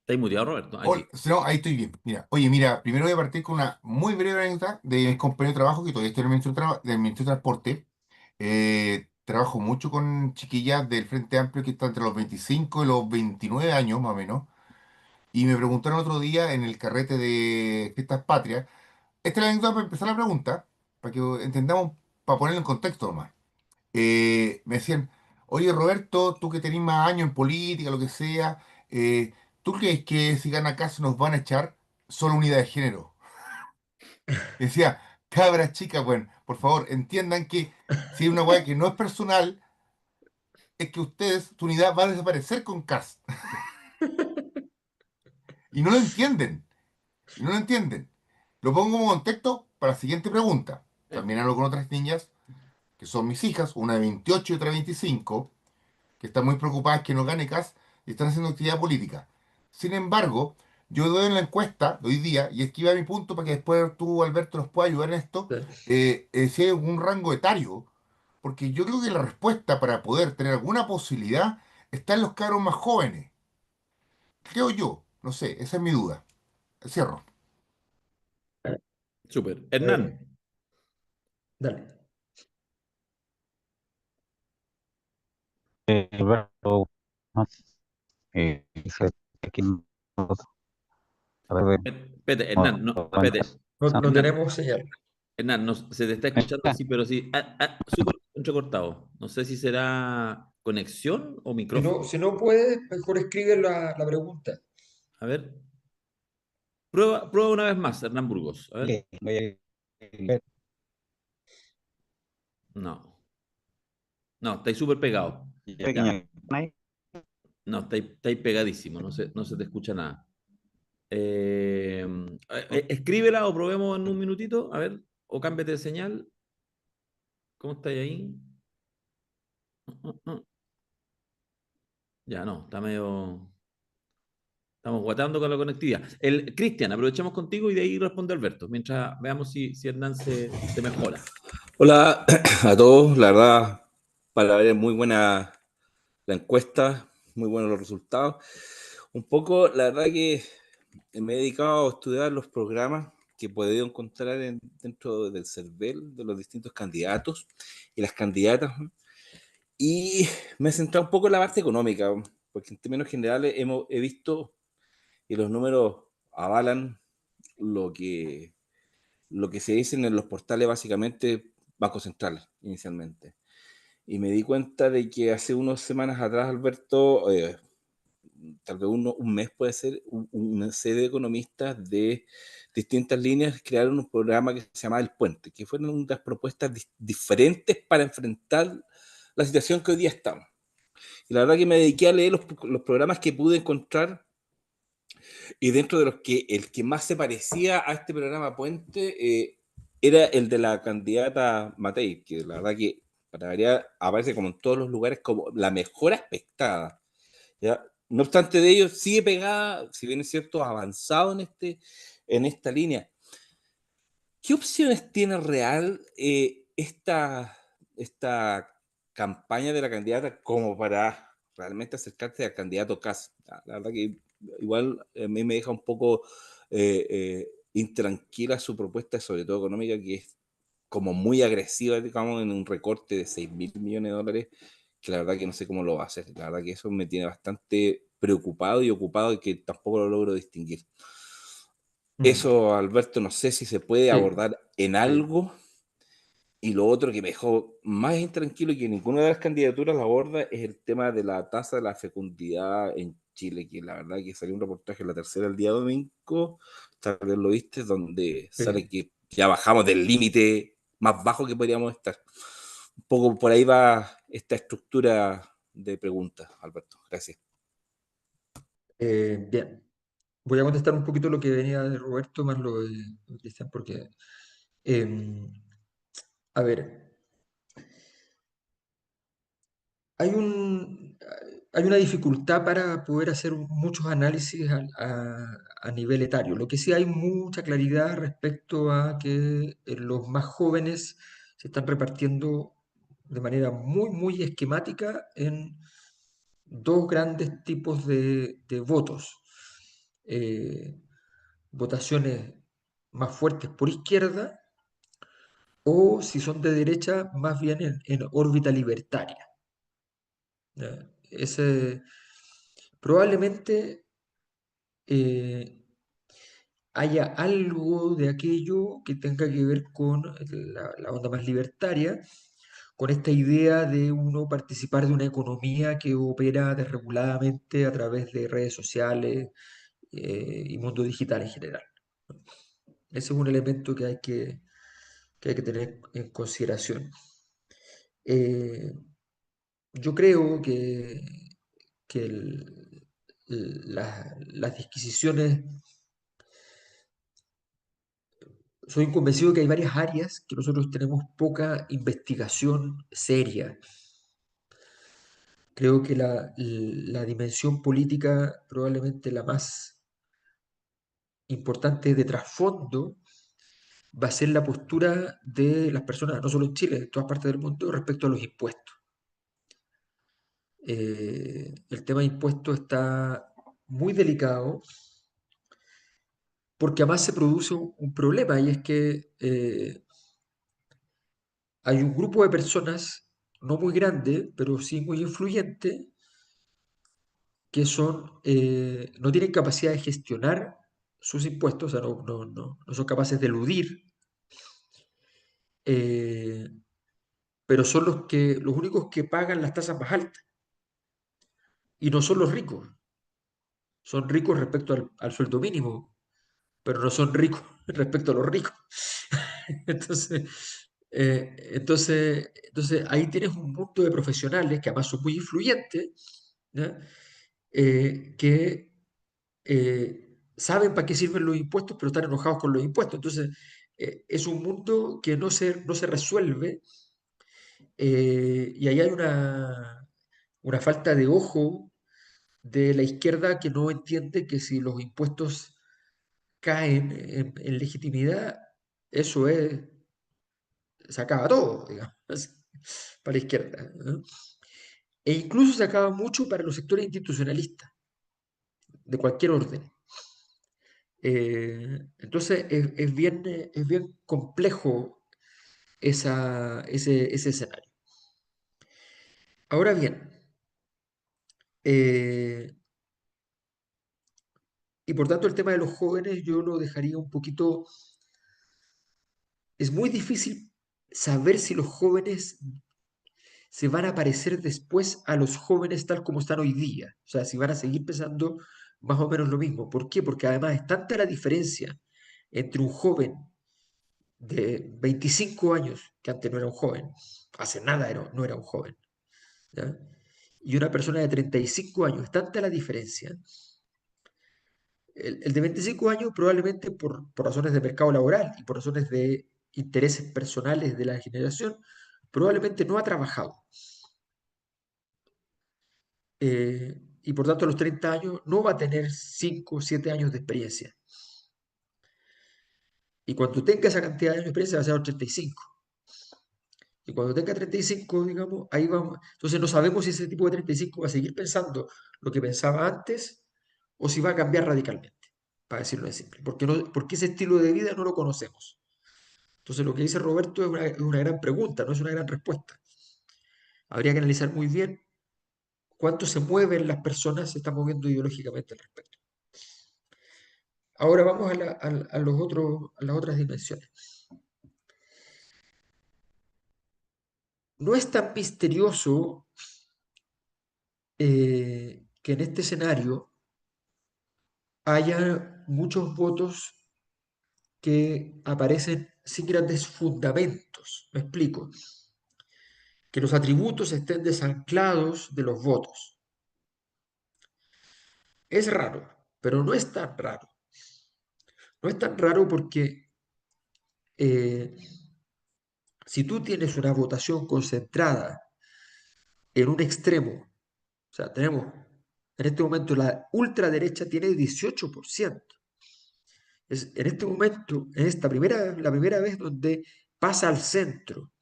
¿Estáis muteado, Roberto? Ahí sí. No, ahí estoy bien. Mira, oye, mira, primero voy a partir con una muy breve anécdota de mis compañeros de trabajo, que todavía estoy en el del Ministerio de Transporte. Trabajo mucho con chiquillas del Frente Amplio que están entre los 25 y los 29 años, más o menos. Y me preguntaron otro día en el carrete de Fiestas Patrias. Esta es la anécdota para empezar la pregunta, para que entendamos, para ponerlo en contexto nomás. Me decían, oye Roberto, tú que tenés más años en política, lo que sea, ¿tú crees que si gana Cast nos van a echar solo unidad de género? Y decía, cabras chicas, bueno, por favor, entiendan que si hay una weá que no es personal, es que ustedes, tu unidad va a desaparecer con Cast. Y no lo entienden, y no lo entienden. Lo pongo como contexto para la siguiente pregunta. También hablo con otras niñas, que son mis hijas, una de 28 y otra de 25, que están muy preocupadas que no gane Kast y están haciendo actividad política. Sin embargo, yo doy en la encuesta de hoy día, y es que iba a mi punto para que después tú, Alberto, nos puedas ayudar en esto, si hay un rango etario, porque yo creo que la respuesta para poder tener alguna posibilidad está en los cabros más jóvenes. Creo yo, no sé, esa es mi duda. Cierro. Súper. Hernán, Dale. Alberto, no, dice aquí, a ver, espérate, Hernán, no, espérate. No Hernán, tenemos señal. Hernán, se te está escuchando así, pero sí, súper entrecortado. No sé si será conexión o micrófono. Si no puedes, mejor escribe la pregunta. A ver, prueba una vez más, Hernán Burgos. A ver, no, no, estáis súper pegado. Ya, no, estáis pegadísimo, no se te escucha nada. Escríbela o probemos en un minutito, a ver, o cámbiate de señal. ¿Cómo estáis ahí? Ya no, está medio. Estamos guatando con la conectividad. Cristian, aprovechemos contigo y de ahí responde Alberto, mientras veamos si Hernán se mejora. Hola a todos, la verdad, para ver muy buena la encuesta, muy buenos los resultados. Un poco, la verdad que me he dedicado a estudiar los programas que he podido encontrar dentro del CERVEL de los distintos candidatos y las candidatas, ¿no? Y me he centrado un poco en la parte económica, porque en términos generales he visto y los números avalan lo que, lo que se dicen en los portales, básicamente bancos centrales inicialmente. Y me di cuenta de que hace unas semanas atrás, Alberto, tal vez un mes puede ser, una serie de economistas de distintas líneas crearon un programa que se llamaba El Puente, que fueron unas propuestas diferentes para enfrentar la situación que hoy día estamos. Y la verdad que me dediqué a leer los programas que pude encontrar, y dentro de los que el que más se parecía a este programa Puente era el de la candidata Matei, que la verdad que para variar aparece como en todos los lugares como la mejor aspectada, ¿ya? No obstante de ello, sigue pegada, si bien es cierto, avanzado en esta línea. ¿Qué opciones tiene real esta campaña de la candidata como para realmente acercarse al candidato Kast? La verdad que igual a mí me deja un poco intranquila su propuesta, sobre todo económica, que es como muy agresiva, digamos, en un recorte de 6.000 millones de dólares, que la verdad que no sé cómo lo va a hacer. La verdad que eso me tiene bastante preocupado y ocupado y que tampoco lo logro distinguir. Eso, Alberto, no sé si se puede Sí, abordar en sí. algo. Y lo otro que me dejó más intranquilo y que ninguna de las candidaturas la aborda es el tema de la tasa de la fecundidad en Chile, que la verdad que salió un reportaje en La Tercera el día domingo, tal vez lo viste, donde sale que ya bajamos del límite más bajo que podríamos estar. Un poco por ahí va esta estructura de preguntas, Alberto. Gracias. Bien. Voy a contestar un poquito lo que venía de Roberto más lo de Cristian, porque, a ver, hay una dificultad para poder hacer muchos análisis a nivel etario. Lo que sí hay mucha claridad respecto a que los más jóvenes se están repartiendo de manera muy esquemática en dos grandes tipos de votos. Votaciones más fuertes por izquierda o si son de derecha, más bien en órbita libertaria. ¿Ya? Probablemente haya algo de aquello que tenga que ver con la onda más libertaria, con esta idea de uno participar de una economía que opera desreguladamente a través de redes sociales y mundo digital en general. Ese es un elemento que hay que tener en consideración. Yo creo que las disquisiciones, soy convencido que hay varias áreas que nosotros tenemos poca investigación seria. Creo que la dimensión política, probablemente la más importante de trasfondo, va a ser la postura de las personas, no solo en Chile, en todas partes del mundo, respecto a los impuestos. El tema de impuestos está muy delicado, porque además se produce un problema, y es que hay un grupo de personas, no muy grande, pero sí muy influyente, que no tienen capacidad de gestionar sus impuestos, o sea, no son capaces de eludir, eh, pero son los únicos que pagan las tasas más altas, y no son los ricos. Son ricos respecto al sueldo mínimo, pero no son ricos respecto a los ricos. Entonces ahí tienes un mundo de profesionales que además son muy influyentes, ¿ya? Que saben para qué sirven los impuestos, pero están enojados con los impuestos. Entonces, es un mundo que no se resuelve, y ahí hay una falta de ojo de la izquierda, que no entiende que si los impuestos caen en legitimidad, eso se acaba todo, digamos, para la izquierda, ¿no? E incluso se acaba mucho para los sectores institucionalistas, de cualquier orden. Entonces es bien complejo ese escenario. Ahora bien, y por tanto el tema de los jóvenes yo lo dejaría un poquito. Es muy difícil saber si los jóvenes se van a parecer después a los jóvenes tal como están hoy día. O sea, si van a seguir pensando más o menos lo mismo. ¿Por qué? Porque además es tanta la diferencia entre un joven de 25 años, que antes no era un joven, hace nada no era un joven, ¿ya? Y una persona de 35 años, es tanta la diferencia. El de 25 años probablemente por razones de mercado laboral y por razones de intereses personales de la generación, probablemente no ha trabajado. Y por tanto a los 30 años no va a tener 5 o 7 años de experiencia. Y cuando tenga esa cantidad de años de experiencia va a ser a los 35. Y cuando tenga 35, digamos, ahí vamos. Entonces no sabemos si ese tipo de 35 va a seguir pensando lo que pensaba antes o si va a cambiar radicalmente, para decirlo de simple. Porque ese estilo de vida no lo conocemos. Entonces lo que dice Roberto es una gran pregunta, no es una gran respuesta. Habría que analizar muy bien cuánto se mueven las personas, se están moviendo ideológicamente al respecto. Ahora vamos a las otras dimensiones. No es tan misterioso que en este escenario haya muchos votos que aparecen sin grandes fundamentos. Me explico. Que los atributos estén desanclados de los votos. Es raro, pero no es tan raro. No es tan raro porque eh, si tú tienes una votación concentrada en un extremo, o sea, tenemos en este momento la ultraderecha tiene 18%. En este momento, la primera vez donde pasa al centro.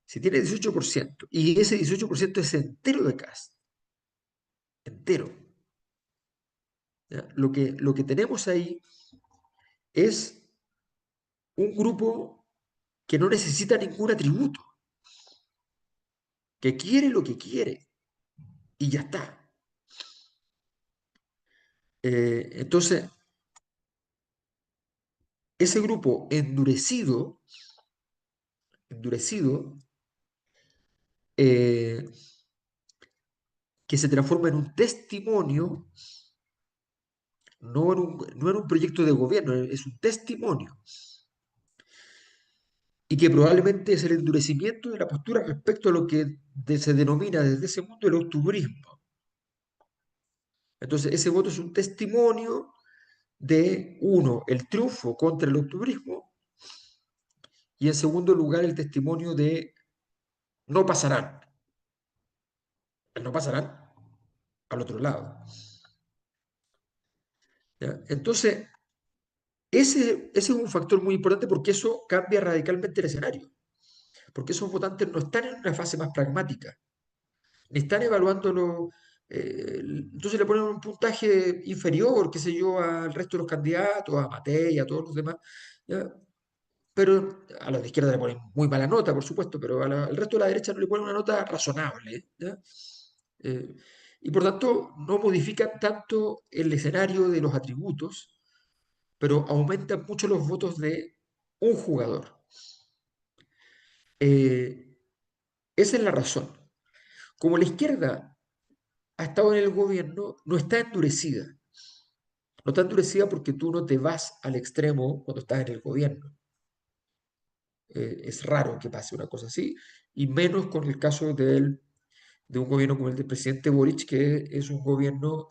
Si tiene 18% y ese 18% es entero de Kast, entero. ¿Ya? Lo que tenemos ahí es un grupo que no necesita ningún atributo, que quiere lo que quiere y ya está. Entonces, ese grupo endurecido, eh, que se transforma en un testimonio, no en un proyecto de gobierno, es un testimonio, y que probablemente es el endurecimiento de la postura respecto a lo que se denomina desde ese mundo el octubrismo. Entonces, ese voto es un testimonio de, uno, el triunfo contra el octubrismo, y en segundo lugar, el testimonio de no pasarán. No pasarán al otro lado. ¿Ya? Entonces, ese es un factor muy importante porque eso cambia radicalmente el escenario. Porque esos votantes no están en una fase más pragmática, ni están evaluando Entonces le ponen un puntaje inferior, qué sé yo, al resto de los candidatos, a Matei, a todos los demás, ¿ya? Pero a los de izquierda le ponen muy mala nota, por supuesto, pero al resto de la derecha no le ponen una nota razonable, ¿ya? Eh, y por tanto no modifican tanto el escenario de los atributos, pero aumentan mucho los votos de un jugador. Esa es la razón. Como la izquierda ha estado en el gobierno, no está endurecida. No está endurecida porque tú no te vas al extremo cuando estás en el gobierno. Es raro que pase una cosa así, y menos con el caso de un gobierno como el del presidente Boric, que es un gobierno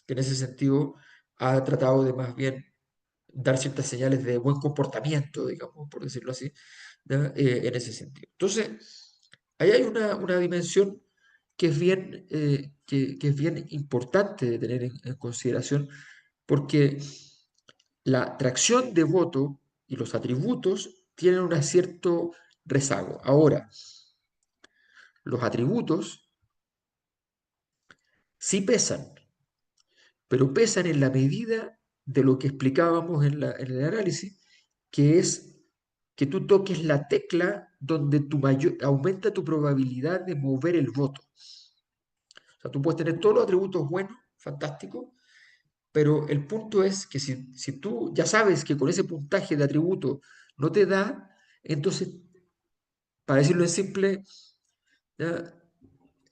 que en ese sentido ha tratado de más bien dar ciertas señales de buen comportamiento, digamos, por decirlo así, ¿ya? En ese sentido. Entonces, ahí hay una dimensión que es bien importante de tener en consideración, porque la tracción de voto y los atributos tienen un cierto rezago. Ahora, los atributos sí pesan, pero pesan en la medida de lo que explicábamos en el análisis, que es que tú toques la tecla donde aumenta tu probabilidad de mover el voto. O sea, tú puedes tener todos los atributos buenos, fantásticos, pero el punto es que si tú ya sabes que con ese puntaje de atributo no te da, entonces, para decirlo en simple, ¿ya?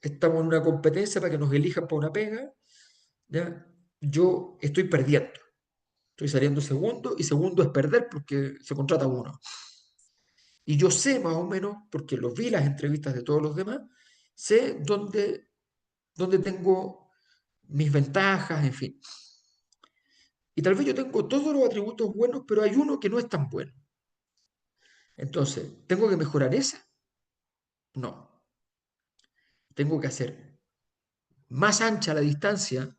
Estamos en una competencia para que nos elijan para una pega, ¿ya? Yo estoy perdiendo, estoy saliendo segundo, y segundo es perder porque se contrata uno. Y yo sé más o menos, porque lo vi las entrevistas de todos los demás, sé dónde tengo mis ventajas, en fin. Y tal vez yo tengo todos los atributos buenos, pero hay uno que no es tan bueno. Entonces, ¿tengo que mejorar ese? No. Tengo que hacer más ancha la distancia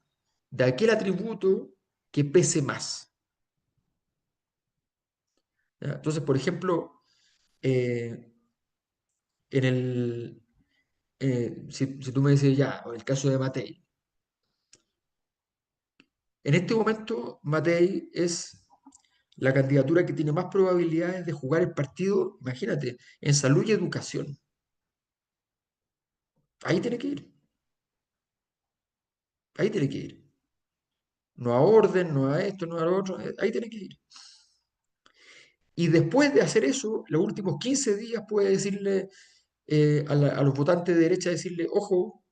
de aquel atributo que pese más. ¿Ya? Entonces, por ejemplo, eh, en el, si tú me dices ya, en el caso de Matei, en este momento Matei es la candidatura que tiene más probabilidades de jugar el partido, imagínate, en salud y educación. Ahí tiene que ir. Ahí tiene que ir. No a orden, no a esto, no a lo otro. Ahí tiene que ir. Y después de hacer eso, los últimos 15 días puede decirle a los votantes de derecha, decirle, ojo,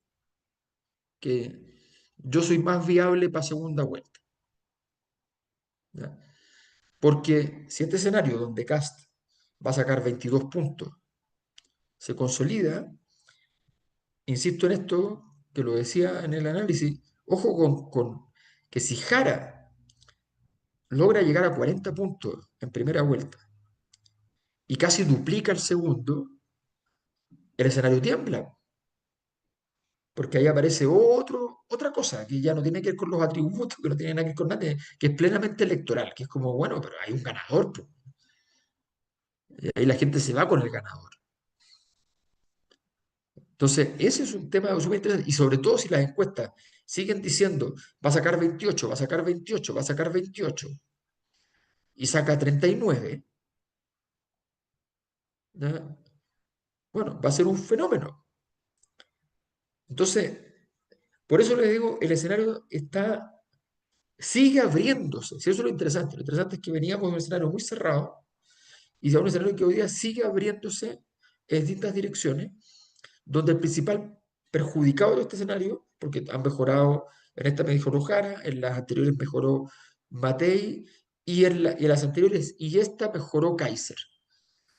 que yo soy más viable para segunda vuelta. ¿Ya? Porque si este escenario donde Cast va a sacar 22 puntos se consolida, insisto en esto, que lo decía en el análisis, ojo con que si Jara logra llegar a 40 puntos en primera vuelta y casi duplica el segundo, el escenario tiembla, porque ahí aparece otra cosa que ya no tiene que ver con los atributos, que no tiene nada que ver con nada, que es plenamente electoral, que es como, bueno, pero hay un ganador, pues. Y ahí la gente se va con el ganador. Entonces, ese es un tema súper interesante, y sobre todo si las encuestas siguen diciendo, va a sacar 28, va a sacar 28, va a sacar 28, y saca 39, ¿ya? Bueno, va a ser un fenómeno. Entonces, por eso les digo, el escenario sigue abriéndose. Si eso es lo interesante. Lo interesante es que veníamos de un escenario muy cerrado y de un escenario que hoy día sigue abriéndose en distintas direcciones, donde el principal perjudicado de este escenario, porque han mejorado, en esta mejoró Jara, en las anteriores mejoró Matei, y en las anteriores, y esta mejoró Kaiser.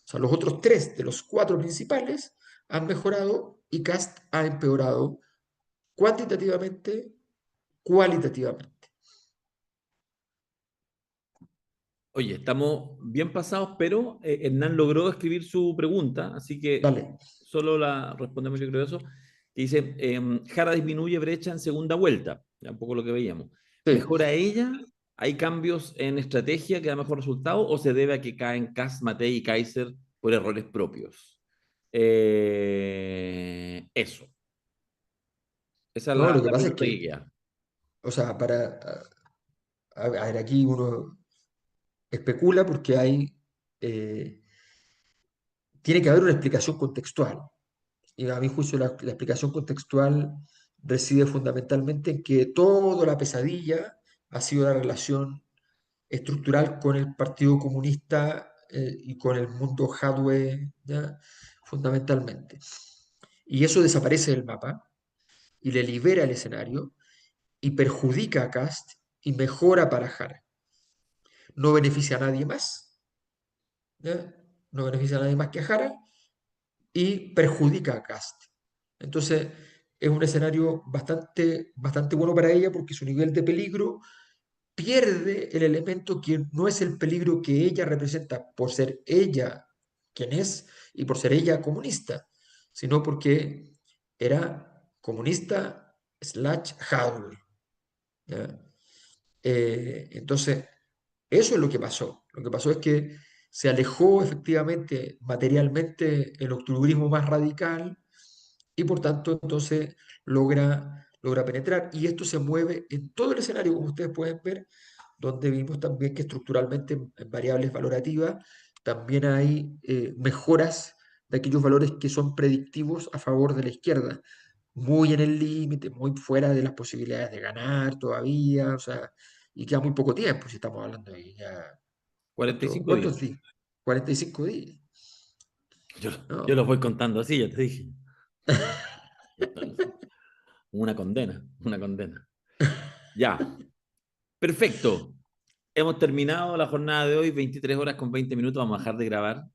O sea, los otros tres de los cuatro principales han mejorado y Cast ha empeorado cuantitativamente, cualitativamente. Oye, estamos bien pasados, pero Hernán logró escribir su pregunta, así que Dale. solo la respondemos, yo creo eso. Que dice, Jara disminuye brecha en segunda vuelta, ya un poco lo que veíamos. Sí. ¿Mejora ella? ¿Hay cambios en estrategia que da mejor resultado o se debe a que caen Kass, Matei y Kaiser por errores propios? Eso. Esa es No, lo que la pasa es pregunta que que, queda. o sea, a ver, aquí uno especula porque eh, tiene que haber una explicación contextual. Y a mi juicio la explicación contextual reside fundamentalmente en que toda la pesadilla ha sido la relación estructural con el Partido Comunista y con el mundo hardware, ¿ya? Fundamentalmente. Y eso desaparece del mapa y le libera el escenario y perjudica a Cast y mejora para Jara. No beneficia a nadie más, ¿ya? No beneficia a nadie más que a Jara y perjudica a Cast. Entonces, es un escenario bastante bueno para ella porque su nivel de peligro pierde el elemento que no es el peligro que ella representa por ser ella quien es y por ser ella comunista, sino porque era comunista / hardware. ¿Ya? Entonces, eso es lo que pasó. Lo que pasó es que se alejó efectivamente materialmente el octubrismo más radical y por tanto entonces logra penetrar. Y esto se mueve en todo el escenario, como ustedes pueden ver, donde vimos también que estructuralmente en variables valorativas también hay mejoras de aquellos valores que son predictivos a favor de la izquierda, muy en el límite, muy fuera de las posibilidades de ganar todavía, o sea, y queda muy poco tiempo, si estamos hablando de ya, 45 días. ¿cuántos días? 45 días, Yo ¿no? los voy contando así, ya te dije. Una condena, una condena. Ya, perfecto. Hemos terminado la jornada de hoy, 23 horas con 20 minutos. Vamos a dejar de grabar